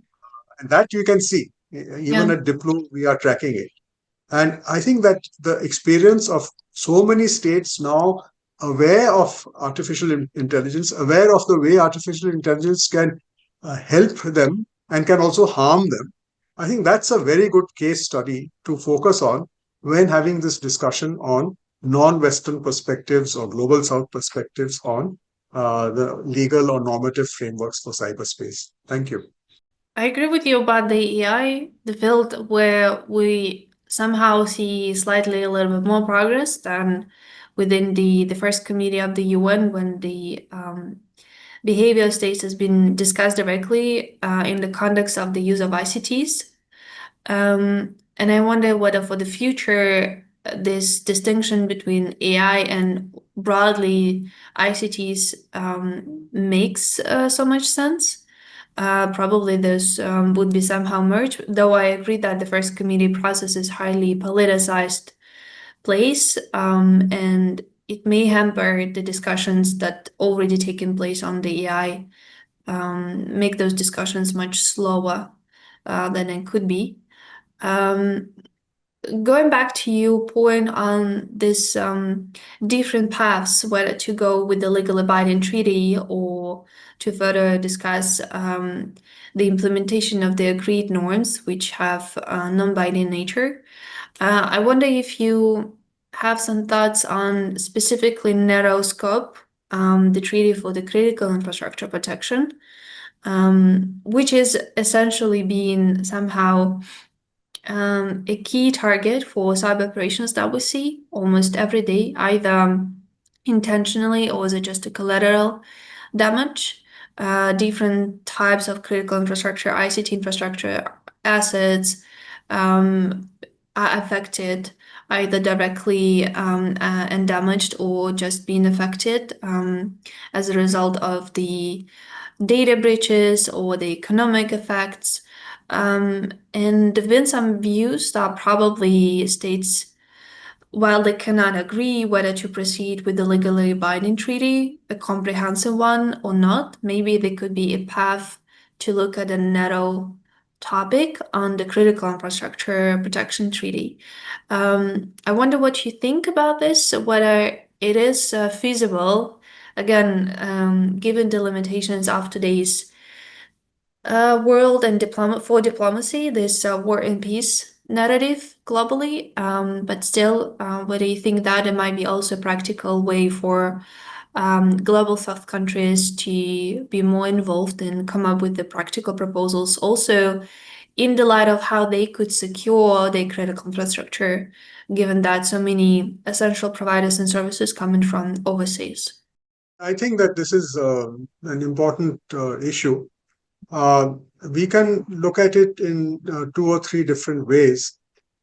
And that you can see. Even Yeah. at Diplo, we are tracking it. And I think that the experience of so many states now aware of artificial intelligence, aware of the way artificial intelligence can help them and can also harm them. I think that's a very good case study to focus on when having this discussion on non-Western perspectives or global South perspectives on the legal or normative frameworks for cyberspace. Thank you. I agree with you about the AI, the field where we somehow see slightly a little bit more progress than within the first committee of the UN when the behavior states has been discussed directly in the context of the use of ICTs. And I wonder whether for the future, this distinction between AI and broadly ICTs makes so much sense. Probably this would be somehow merged, though I agree that the first committee process is highly politicized place, and it may hamper the discussions that already taken place on the AI, make those discussions much slower than it could be. Um, Going back to your point on this different paths, whether to go with the legal abiding treaty or to further discuss the implementation of the agreed norms, which have non-binding nature. I wonder if you have some thoughts on specifically narrow scope, the treaty for the critical infrastructure protection, which is essentially being somehow a key target for cyber operations that we see almost every day, either intentionally or is it just a collateral damage. Different types of critical infrastructure, ICT infrastructure, assets are affected either directly and damaged or just being affected as a result of the data breaches or the economic effects. And there've been some views that probably states while they cannot agree whether to proceed with the legally binding treaty, a comprehensive one or not, maybe there could be a path to look at a narrow topic on the critical infrastructure protection treaty. I wonder what you think about this, whether it is feasible, again, given the limitations of today's world and for diplomacy, this war and peace narrative globally. But still, whether you think that it might be also a practical way for global South countries to be more involved and come up with the practical proposals, also in the light of how they could secure their critical infrastructure, given that so many essential providers and services coming from overseas. I think that this is an important issue. Uh, we can look at it in two or three different ways.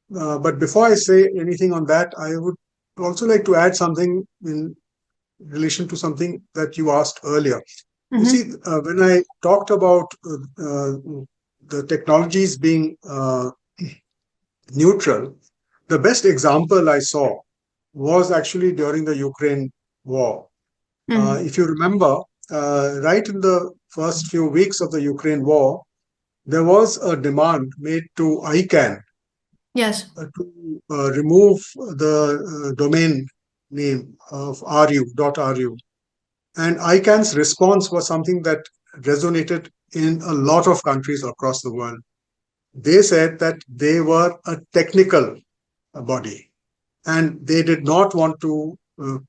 But before I say anything on that, I would also like to add something in relation to something that you asked earlier. You see, when I talked about the technologies being neutral, the best example I saw was actually during the Ukraine war. If you remember, right in the first few weeks of the Ukraine war, there was a demand made to ICANN Yes. to remove the domain name of .ru. And ICANN's response was something that resonated in a lot of countries across the world. They said that they were a technical body and they did not want to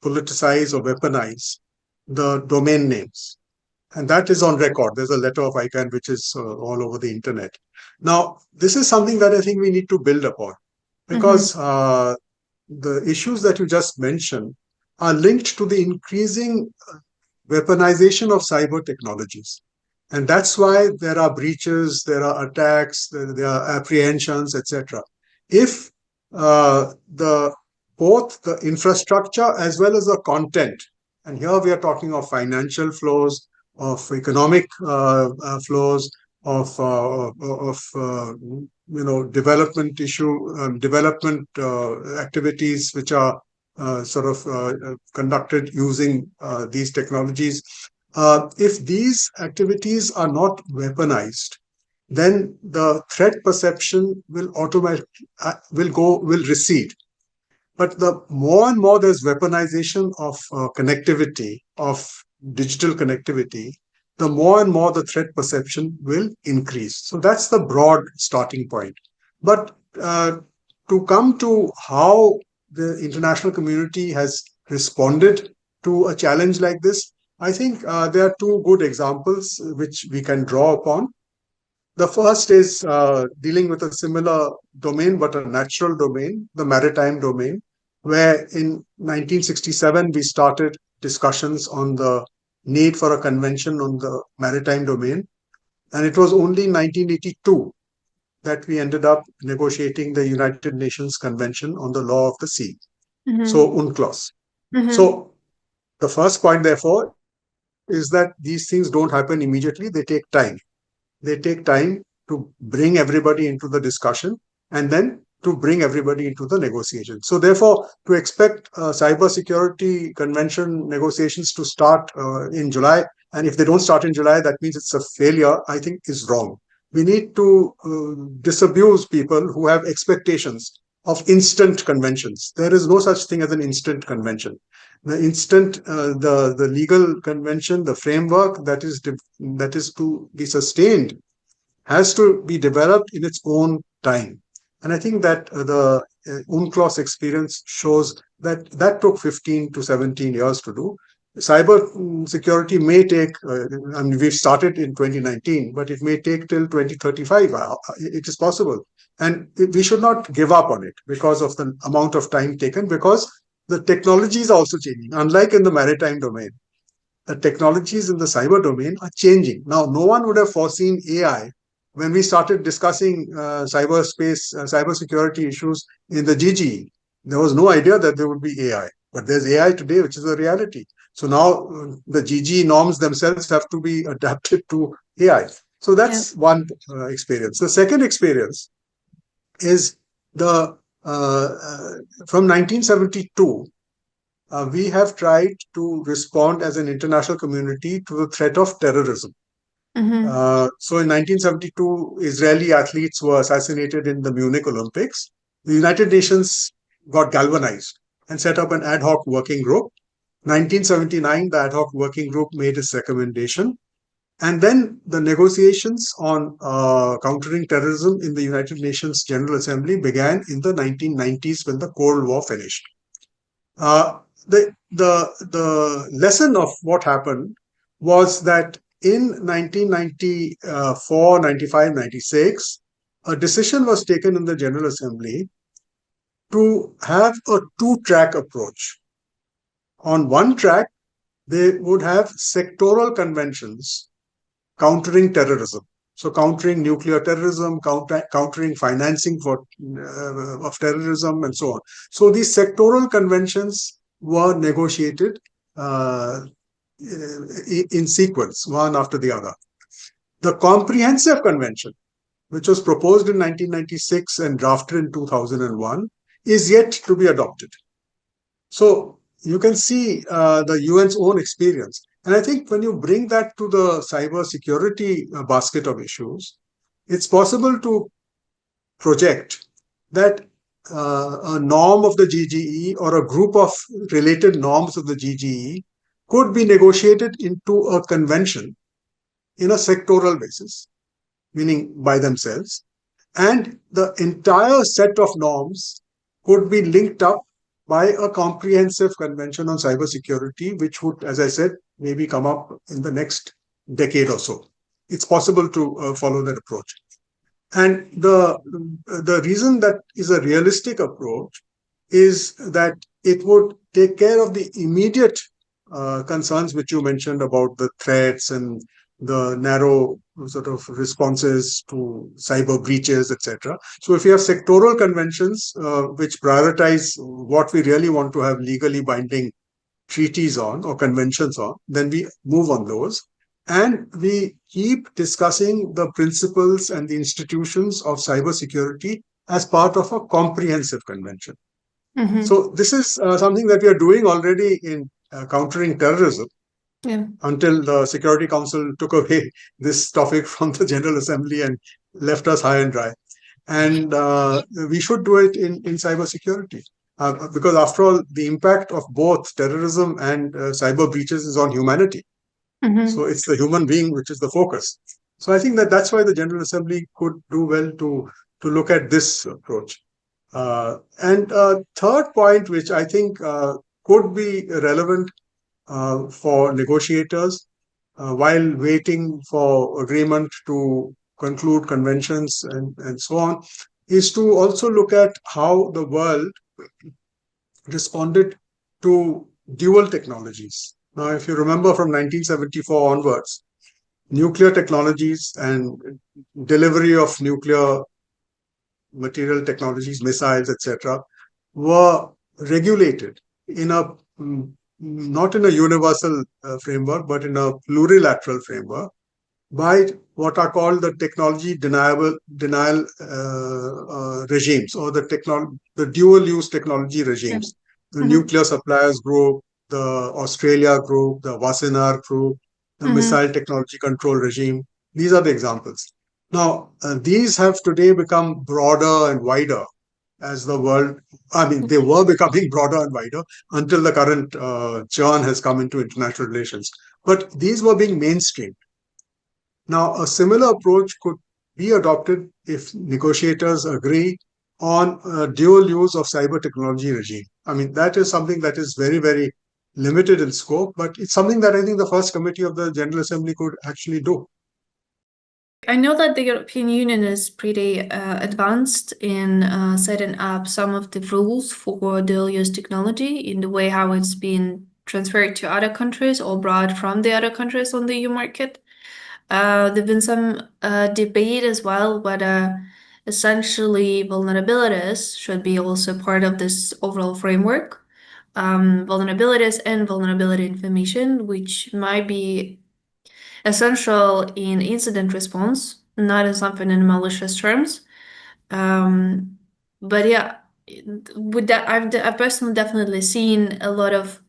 politicize or weaponize the domain names. And that is on record. There's a letter of ICANN which is all over the internet. Now, this is something that I think we need to build upon because the issues that you just mentioned are linked to the increasing weaponization of cyber technologies. And that's why there are breaches, there are attacks, there are apprehensions, etc. If both the infrastructure as well as the content, and here we are talking of financial flows, of economic flows, of development development activities which are conducted using these technologies. If these activities are not weaponized, then the threat perception will automatically will recede. But the more and more there's weaponization of connectivity, of digital connectivity, the more and more the threat perception will increase. So that's the broad starting point. But to come to how the international community has responded to a challenge like this, I think there are two good examples which we can draw upon. The first is dealing with a similar domain, but a natural domain, the maritime domain, where in 1967 we started discussions on the need for a convention on the maritime domain. And it was only in 1982 that we ended up negotiating the United Nations Convention on the Law of the Sea. So UNCLOS. So the first point, therefore, is that these things don't happen immediately. They take time. They take time to bring everybody into the discussion and then to bring everybody into the negotiation. So therefore, to expect cybersecurity convention negotiations to start in July, and if they don't start in July, that means it's a failure, I think is wrong. We need to disabuse people who have expectations of instant conventions. There is no such thing as an instant convention. The instant, the legal convention, the framework that is to be sustained has to be developed in its own time. And I think that the UNCLOS experience shows that that took 15 to 17 years to do. Cyber security may take, we've started in 2019, but it may take till 2035. It is possible. And we should not give up on it because of the amount of time taken, because the technologies are also changing. Unlike in the maritime domain, the technologies in the cyber domain are changing. Now, no one would have foreseen AI when we started discussing cybersecurity issues in the GGE. There was no idea that there would be AI, but there's AI today, which is a reality. So now the GGE norms themselves have to be adapted to AI. So that's one experience. The second experience is the from 1972. We have tried to respond as an international community to the threat of terrorism. So in 1972, Israeli athletes were assassinated in the Munich Olympics. The United Nations got galvanized and set up an ad hoc working group. 1979, the ad hoc working group made its recommendation. And then the negotiations on countering terrorism in the United Nations General Assembly began in the 1990s when the Cold War finished. The lesson of what happened was that in 1994, 95, 96, a decision was taken in the General Assembly to have a two-track approach. On one track, they would have sectoral conventions countering terrorism. So countering nuclear terrorism, countering financing of terrorism, and so on. So these sectoral conventions were negotiated in sequence, one after the other. The Comprehensive Convention, which was proposed in 1996 and drafted in 2001, is yet to be adopted. So you can see the UN's own experience. And I think when you bring that to the cybersecurity basket of issues, it's possible to project that a norm of the GGE or a group of related norms of the GGE could be negotiated into a convention in a sectoral basis, meaning by themselves. And the entire set of norms could be linked up by a comprehensive convention on cybersecurity, which would, as I said, maybe come up in the next decade or so. It's possible to follow that approach. And the reason that is a realistic approach is that it would take care of the immediate concerns which you mentioned about the threats and the narrow sort of responses to cyber breaches, etc. So if you have sectoral conventions which prioritize what we really want to have legally binding treaties on or conventions on, then we move on those. And we keep discussing the principles and the institutions of cybersecurity as part of a comprehensive convention. So this is something that we are doing already in countering terrorism. Until the Security Council took away this topic from the General Assembly and left us high and dry. And we should do it in cybersecurity. Because after all, the impact of both terrorism and cyber breaches is on humanity. So it's the human being which is the focus. So I think that that's why the General Assembly could do well to look at this approach. And third point, which I think could be relevant for negotiators while waiting for agreement to conclude conventions and so on, is to also look at how the world responded to dual technologies. Now, if you remember from 1974 onwards, nuclear technologies and delivery of nuclear material technologies, missiles, etc., were regulated in a not in a universal framework, but in a plurilateral framework by what are called the technology denial regimes, or the dual-use technology regimes. The Nuclear Suppliers Group, the Australia Group, the Wassenaar Group, the Missile Technology Control Regime. These are the examples. Now, these have today become broader and wider as the world, I mean, they were becoming broader and wider until the current churn has come into international relations. But these were being mainstreamed. Now, a similar approach could be adopted if negotiators agree on a dual use of cyber technology regime. I mean, that is something that is very, very limited in scope, but it's something that I think the first committee of the General Assembly could actually do. I know that the European Union is pretty advanced in setting up some of the rules for dual-use technology in the way how it's been transferred to other countries or brought from the other countries on the EU market. There's been some debate as well whether essentially vulnerabilities should be also part of this overall framework. Vulnerabilities and vulnerability information, which might be essential in incident response, not as something in malicious terms. But yeah, with that, I've personally definitely seen a lot of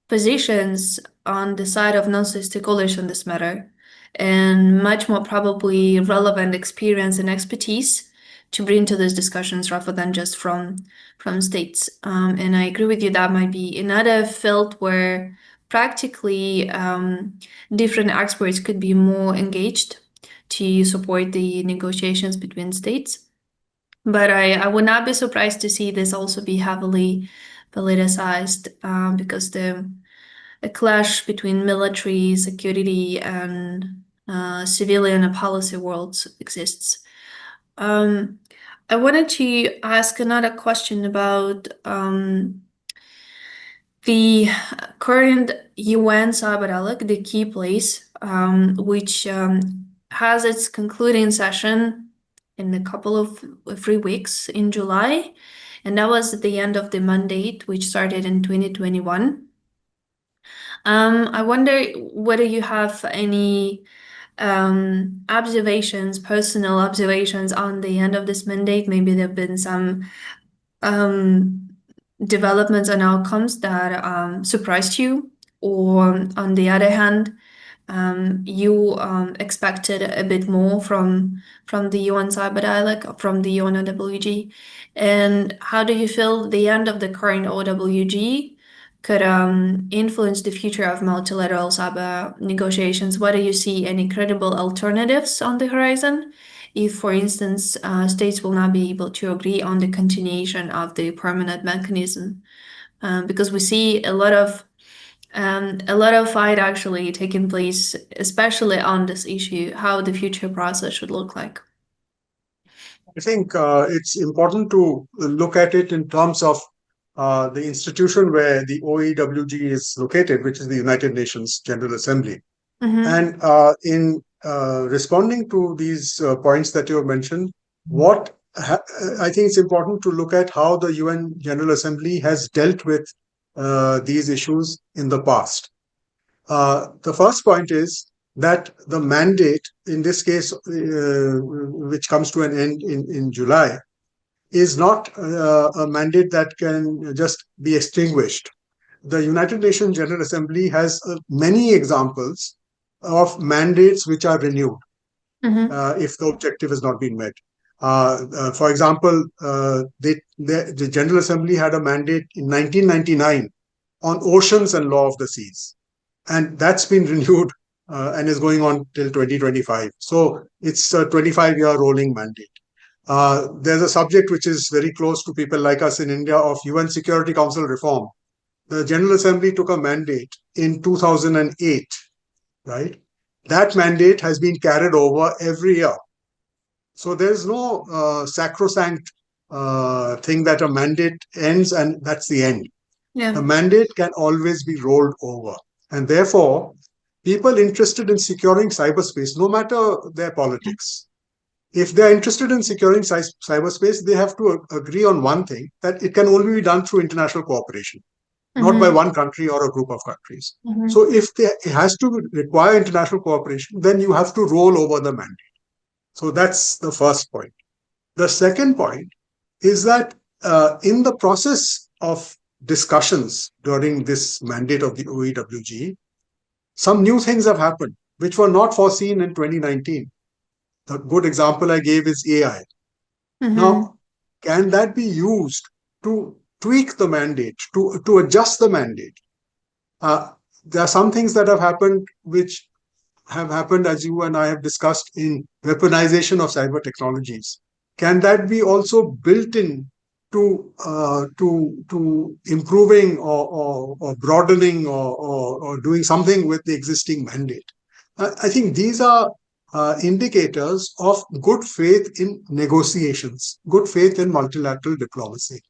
positions on the side of non-state stakeholders on this matter, and much more probably relevant experience and expertise to bring to those discussions rather than just from states. And I agree with you, that might be another field where practically different experts could be more engaged to support the negotiations between states. But I would not be surprised to see this also be heavily politicized, because a clash between military, security, and civilian and policy worlds exists. I wanted to ask another question about the current UN Cyber Dialogue, the key place, which has its concluding session in a couple of 3 weeks in July. And that was at the end of the mandate, which started in 2021. I wonder whether you have any observations, personal observations on the end of this mandate. Maybe there have been some developments and outcomes that surprised you, or on the other hand, you expected a bit more from the UN Cyber Dialogue, from the UN OWG, and how do you feel the end of the current OWG could influence the future of multilateral cyber negotiations? Whether you see any credible alternatives on the horizon, if, for instance, states will not be able to agree on the continuation of the permanent mechanism, because we see a lot of fight actually taking place, especially on this issue, how the future process should look like. I think it's important to look at it in terms of the institution where the OEWG is located, which is the United Nations General Assembly. And in responding to these points that you have mentioned, I think it's important to look at how the UN General Assembly has dealt with these issues in the past. The first point is that the mandate, in this case, which comes to an end in July, is not a mandate that can just be extinguished. The United Nations General Assembly has many examples of mandates which are renewed if the objective has not been met. For example, the General Assembly had a mandate in 1999 on oceans and law of the seas, and that's been renewed and is going on till 2025. So it's a 25-year rolling mandate. There's a subject which is very close to people like us in India of UN Security Council reform. The General Assembly took a mandate in 2008, right? That mandate has been carried over every year. So there's no sacrosanct thing that a mandate ends and that's the end. Yeah. The mandate can always be rolled over. And therefore, people interested in securing cyberspace, no matter their politics, if they're interested in securing cyberspace, they have to agree on one thing, that it can only be done through international cooperation, not by one country or a group of countries. So if it has to require international cooperation, then you have to roll over the mandate. So that's the first point. The second point is that in the process of discussions during this mandate of the OEWG, some new things have happened which were not foreseen in 2019. The good example I gave is AI. Now, can that be used to tweak the mandate, to adjust the mandate? There are some things that have happened which have happened, as you and I have discussed, in weaponization of cyber technologies. Can that be also built in to improving or broadening or doing something with the existing mandate? I think these are indicators of good faith in negotiations, good faith in multilateral diplomacy.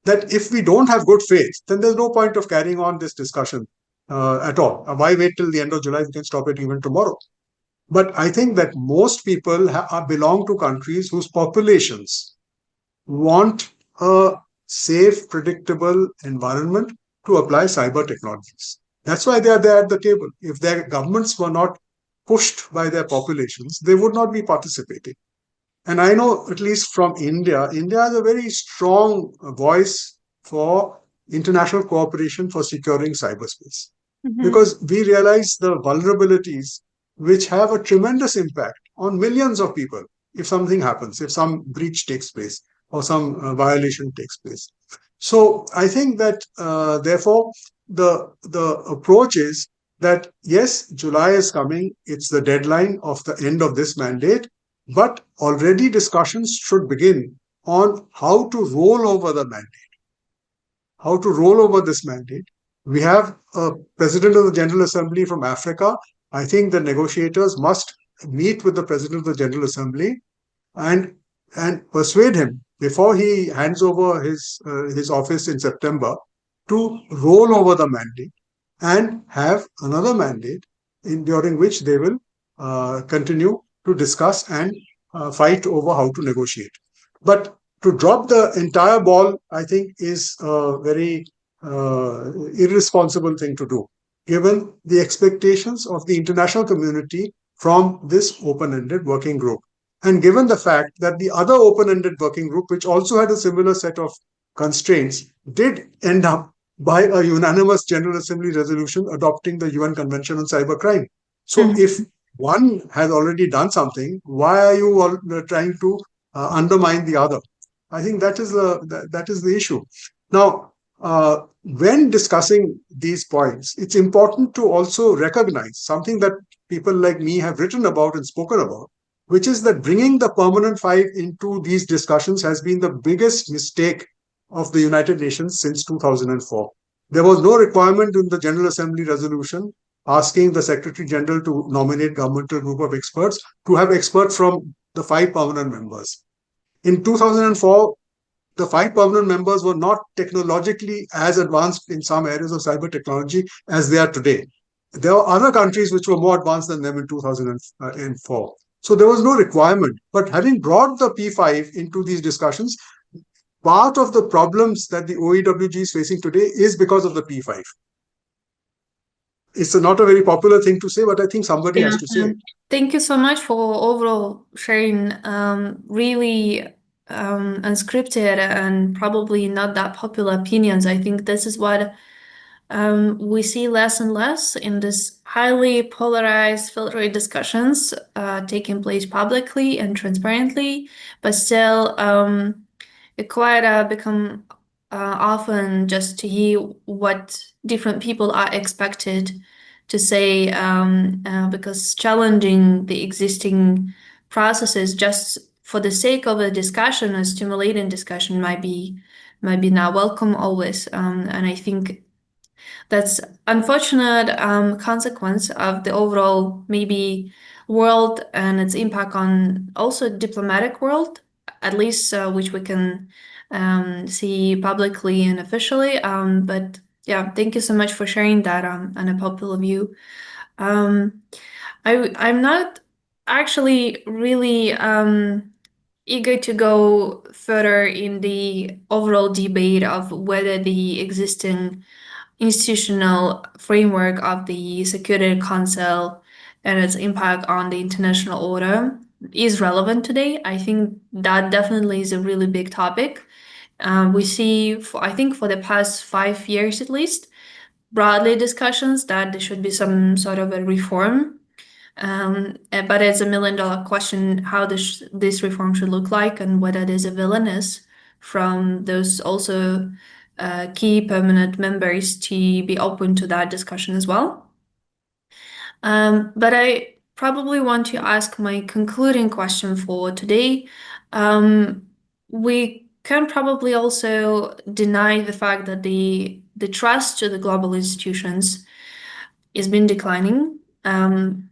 That if we don't have good faith, then there's no point of carrying on this discussion at all. Why wait till the end of July? We can stop it even tomorrow. But I think that most people belong to countries whose populations want a safe, predictable environment to apply cyber technologies. That's why they are there at the table. If their governments were not pushed by their populations, they would not be participating. And I know, at least from India, India has a very strong voice for international cooperation for securing cyberspace. Because we realize the vulnerabilities which have a tremendous impact on millions of people if something happens, if some breach takes place or some violation takes place. So I think that therefore the approach is that yes, July is coming. It's the deadline of the end of this mandate, but already discussions should begin on how to roll over the mandate, how to roll over this mandate. We have a president of the General Assembly from Africa. I think the negotiators must meet with the president of the General Assembly and persuade him before he hands over his office in September to roll over the mandate and have another mandate during which they will continue to discuss and fight over how to negotiate. But to drop the entire ball, I think, is a very irresponsible thing to do, given the expectations of the international community from this open-ended working group. And given the fact that the other open-ended working group, which also had a similar set of constraints, did end up by a unanimous General Assembly resolution adopting the UN Convention on Cybercrime. So if one has already done something, why are you all trying to undermine the other? I think that is the issue. Now, when discussing these points, it's important to also recognize something that people like me have written about and spoken about, which is that bringing the permanent five into these discussions has been the biggest mistake of the United Nations since 2004. There was no requirement in the General Assembly resolution asking the Secretary General to nominate governmental group of experts to have experts from the five permanent members. In 2004, the five permanent members were not technologically as advanced in some areas of cyber technology as they are today. There are other countries which were more advanced than them in 2004. So there was no requirement. But having brought the P5 into these discussions, part of the problems that the OEWG is facing today is because of the P5. It's not a very popular thing to say, but I think somebody has to say it. Thank you so much for overall sharing really unscripted and probably not that popular opinions. I think this is what we see less and less in this highly polarized, filtered discussions taking place publicly and transparently, but still it quite become often just to hear what different people are expected to say because challenging the existing processes just for the sake of a discussion or stimulating discussion might be not welcome always. And I think that's unfortunate consequence of the overall maybe world and its impact on also diplomatic world, at least which we can see publicly and officially. But yeah, thank you so much for sharing that unpopular view. I'm not actually really eager to go further in the overall debate of whether the existing institutional framework of the Security Council and its impact on the international order is relevant today. I think that definitely is a really big topic. We see, I think for the past 5 years at least, broadly discussions that there should be some sort of a reform. But it's $1 million question how this reform should look like and whether there's a willingness from those also key permanent members to be open to that discussion as well. But I probably want to ask my concluding question for today. We can probably also deny the fact that the trust to the global institutions has been declining. And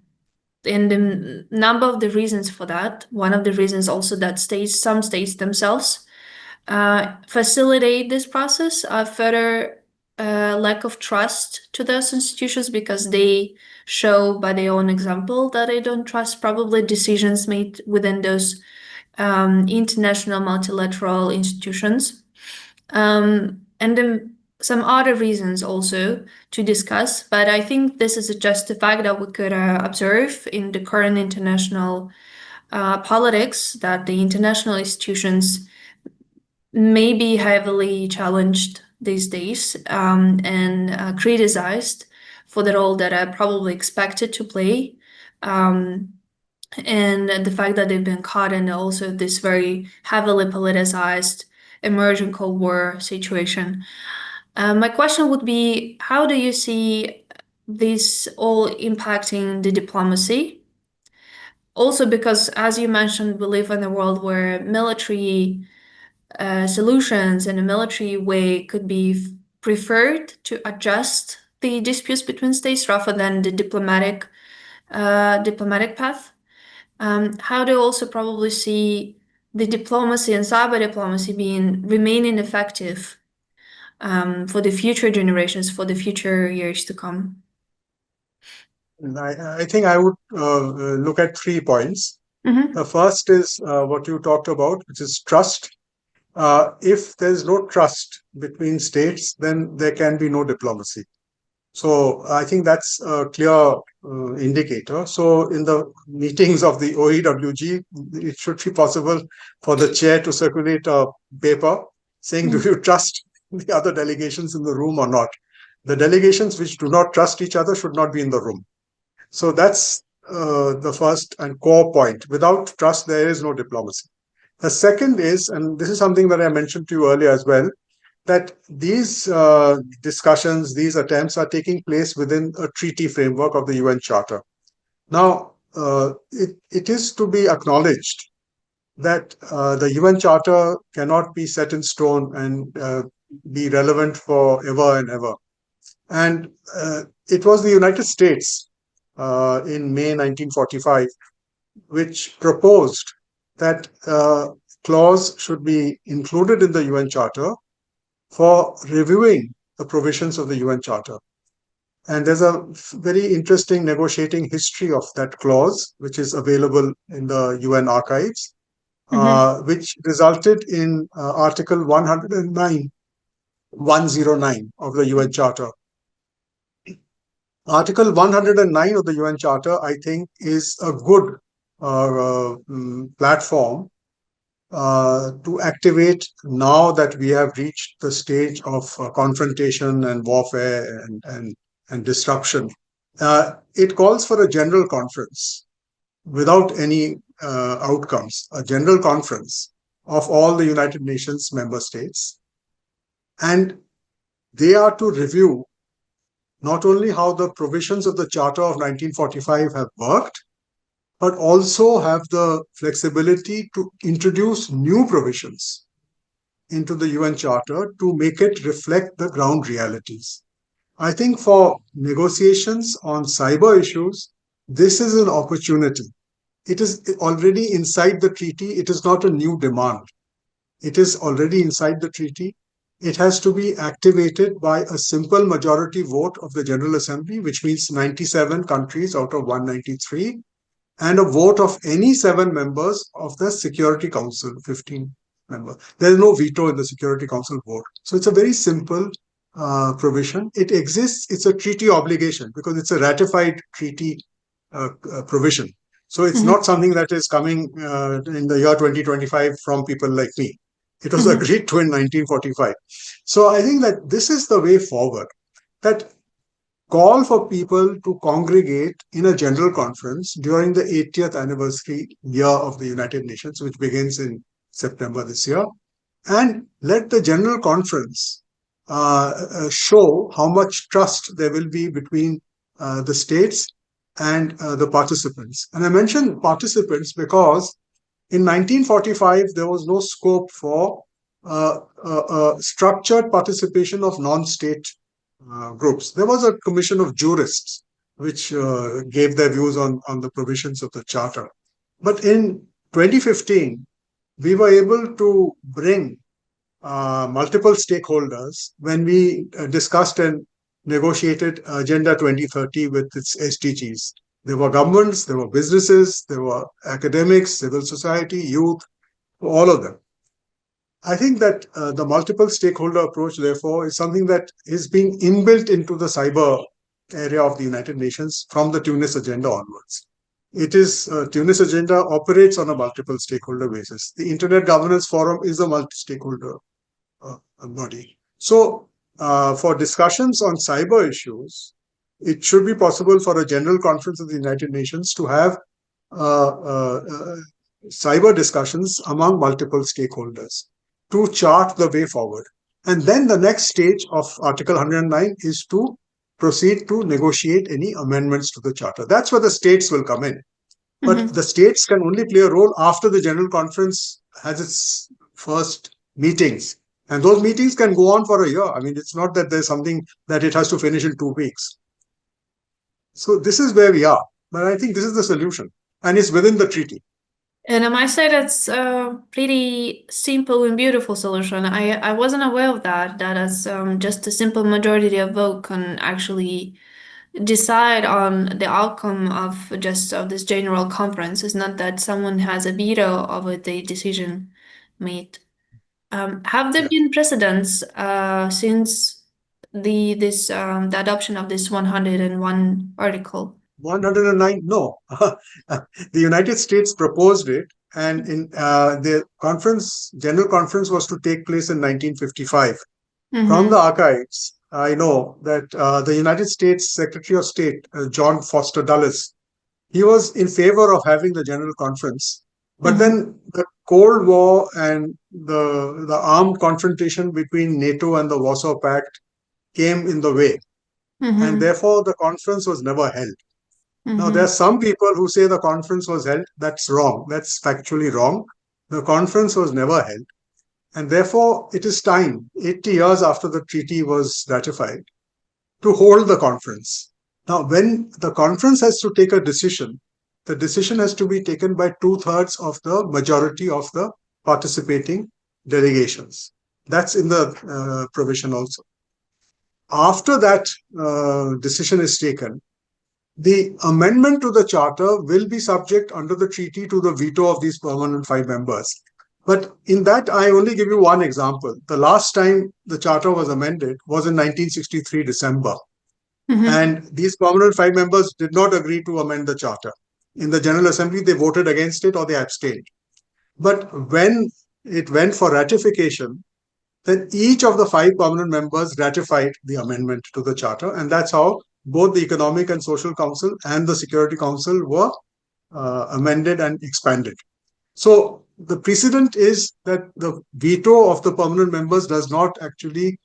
the number of the reasons for that, one of the reasons also that some states themselves facilitate this process of further lack of trust to those institutions because they show by their own example that they don't trust probably decisions made within those international multilateral institutions. And then some other reasons also to discuss, but I think this is just a fact that we could observe in the current international politics, that the international institutions may be heavily challenged these days, and criticized for the role that are probably expected to play. And the fact that they've been caught in also this very heavily politicized emerging Cold War situation. My question would be, how do you see this all impacting the diplomacy? Also, because as you mentioned, we live in a world where military solutions in a military way could be preferred to adjust the disputes between states rather than the diplomatic path. How do you also probably see the diplomacy and cyber diplomacy remaining effective for the future generations, for the future years to come? I think I would look at 3 points. Mm-hmm. The first is what you talked about, which is trust. If there's no trust between states, then there can be no diplomacy. So I think that's a clear indicator. So in the meetings of the OEWG, it should be possible for the chair to circulate a paper saying, do you trust the other delegations in the room or not? The delegations which do not trust each other should not be in the room. So that's the first and core point. Without trust, there is no diplomacy. The second is, and this is something that I mentioned to you earlier as well, that these discussions, these attempts are taking place within a treaty framework of the UN Charter. Now, it is to be acknowledged that the UN Charter cannot be set in stone and be relevant forever and ever. And it was the United States in May 1945 which proposed that clause should be included in the UN Charter for reviewing the provisions of the UN Charter. And there's a very interesting negotiating history of that clause, which is available in the UN archives, which resulted in Article 109 of the UN Charter. Article 109 of the UN Charter, I think, is a good platform to activate now that we have reached the stage of confrontation and warfare and disruption. It calls for a general conference without any outcomes, a general conference of all the United Nations member states. And they are to review not only how the provisions of the Charter of 1945 have worked, but also have the flexibility to introduce new provisions into the UN Charter to make it reflect the ground realities. I think for negotiations on cyber issues, this is an opportunity. It is already inside the treaty. It is not a new demand. It is already inside the treaty. It has to be activated by a simple majority vote of the General Assembly, which means 97 countries out of 193, and a vote of any 7 members of the Security Council, 15 members. There is no veto in the Security Council vote. So it's a very simple provision. It exists. It's a treaty obligation because it's a ratified treaty provision. So it's not something that is coming in the year 2025 from people like me. It was agreed to in 1945. So I think that this is the way forward, that call for people to congregate in a general conference during the 80th anniversary year of the United Nations, which begins in September this year, and let the general conference show how much trust there will be between the states and the participants. And I mention participants because in 1945, there was no scope for structured participation of non-state groups. There was a commission of jurists which gave their views on the provisions of the Charter. But in 2015, we were able to bring multiple stakeholders when we discussed and negotiated Agenda 2030 with its SDGs. There were governments, there were businesses, there were academics, civil society, youth, all of them. I think that the multiple stakeholder approach, therefore, is something that is being inbuilt into the cyber area of the United Nations from the Tunis agenda onwards. It is Tunis agenda operates on a multiple stakeholder basis. The Internet Governance Forum is a multi-stakeholder body. So, for discussions on cyber issues, it should be possible for a general conference of the United Nations to have uh, uh, uh, cyber discussions among multiple stakeholders to chart the way forward. And then the next stage of Article 109 is to proceed to negotiate any amendments to the Charter. That's where the states will come in. But the states can only play a role after the General Conference has its first meetings. And those meetings can go on for a year. I mean, it's not that there's something that it has to finish in 2 weeks. So this is where we are. But I think this is the solution. And it's within the treaty. And I might say that's a pretty simple and beautiful solution. I wasn't aware of that as just a simple majority of vote can actually decide on the outcome of this general conference. It's not that someone has a veto over the decision made. Have there Yeah. been precedents since the adoption of this 101 article? 109, no. The United States proposed it, and in the general conference was to take place in 1955. From the archives, I know that the United States Secretary of State, John Foster Dulles, he was in favor of having the general conference. But then the Cold War and the armed confrontation between NATO and the Warsaw Pact came in the way. And therefore, the conference was never held. Now, there are some people who say the conference was held. That's wrong. That's factually wrong. The conference was never held. And therefore, it is time, 80 years after the treaty was ratified, to hold the conference. Now, when the conference has to take a decision, the decision has to be taken by 2/3 of the majority of the participating delegations. That's in the provision also. After that decision is taken, the amendment to the charter will be subject under the treaty to the veto of these permanent 5 members. But in that, I only give you one example. The last time the charter was amended was in 1963 December. And these permanent 5 members did not agree to amend the charter. In the General Assembly, they voted against it or they abstained. But when it went for ratification, then each of the 5 permanent members ratified the amendment to the charter. And that's how both the Economic and Social Council and the Security Council were amended and expanded. So the precedent is that the veto of the permanent members does not actually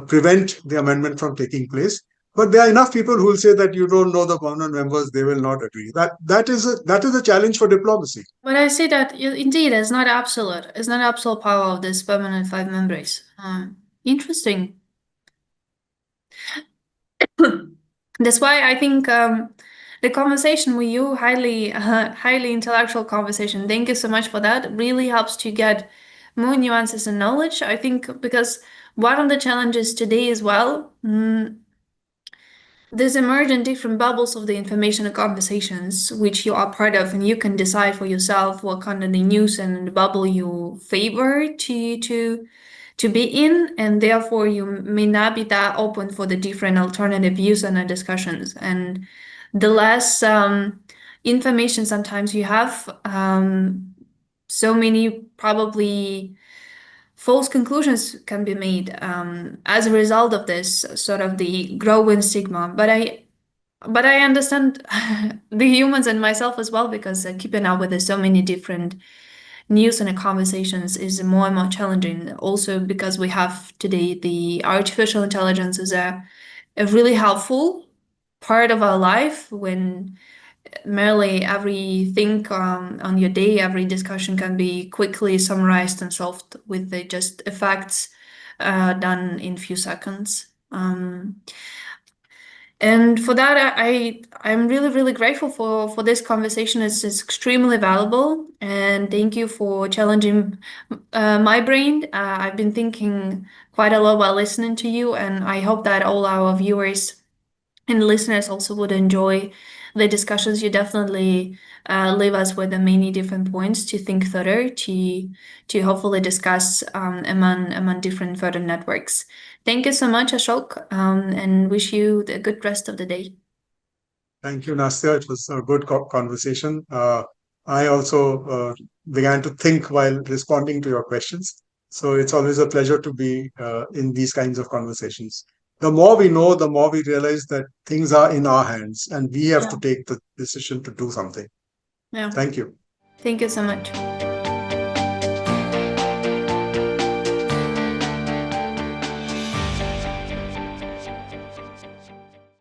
prevent the amendment from taking place. But there are enough people who will say that you don't know the permanent members, they will not agree. That is a challenge for diplomacy. But I say that indeed it's not absolute. It's not absolute power of this permanent 5 members. Interesting. That's why I think the conversation with you, highly intellectual conversation. Thank you so much for that. Really helps to get more nuances and knowledge. I think because one of the challenges today as well, there's emergent different bubbles of the information and conversations which you are part of, and you can decide for yourself what kind of the news and the bubble you favor to be in, and therefore you may not be that open for the different alternative views and discussions. And the less information sometimes you have, so many probably false conclusions can be made as a result of this sort of the growing stigma. But I understand the humans and myself as well, because keeping up with so many different news and conversations is more and more challenging. Also because we have today the artificial intelligence is a really helpful part of our life, when merely everything on your day, every discussion can be quickly summarized and solved with the just effects done in few seconds. And for that, I'm really grateful for this conversation. It's extremely valuable, and thank you for challenging my brain. I've been thinking quite a lot while listening to you, and I hope that all our viewers and listeners also would enjoy the discussions, you definitely leave us with many different points to think further, to hopefully discuss among different further networks. Thank you so much, Ashok, and wish you the good rest of the day. Thank you, Nastya. It was a good conversation. I also began to think while responding to your questions. So it's always a pleasure to be in these kinds of conversations. The more we know, the more we realize that things are in our hands and we have Yeah. to take the decision to do something. Yeah. Thank you. Thank you so much.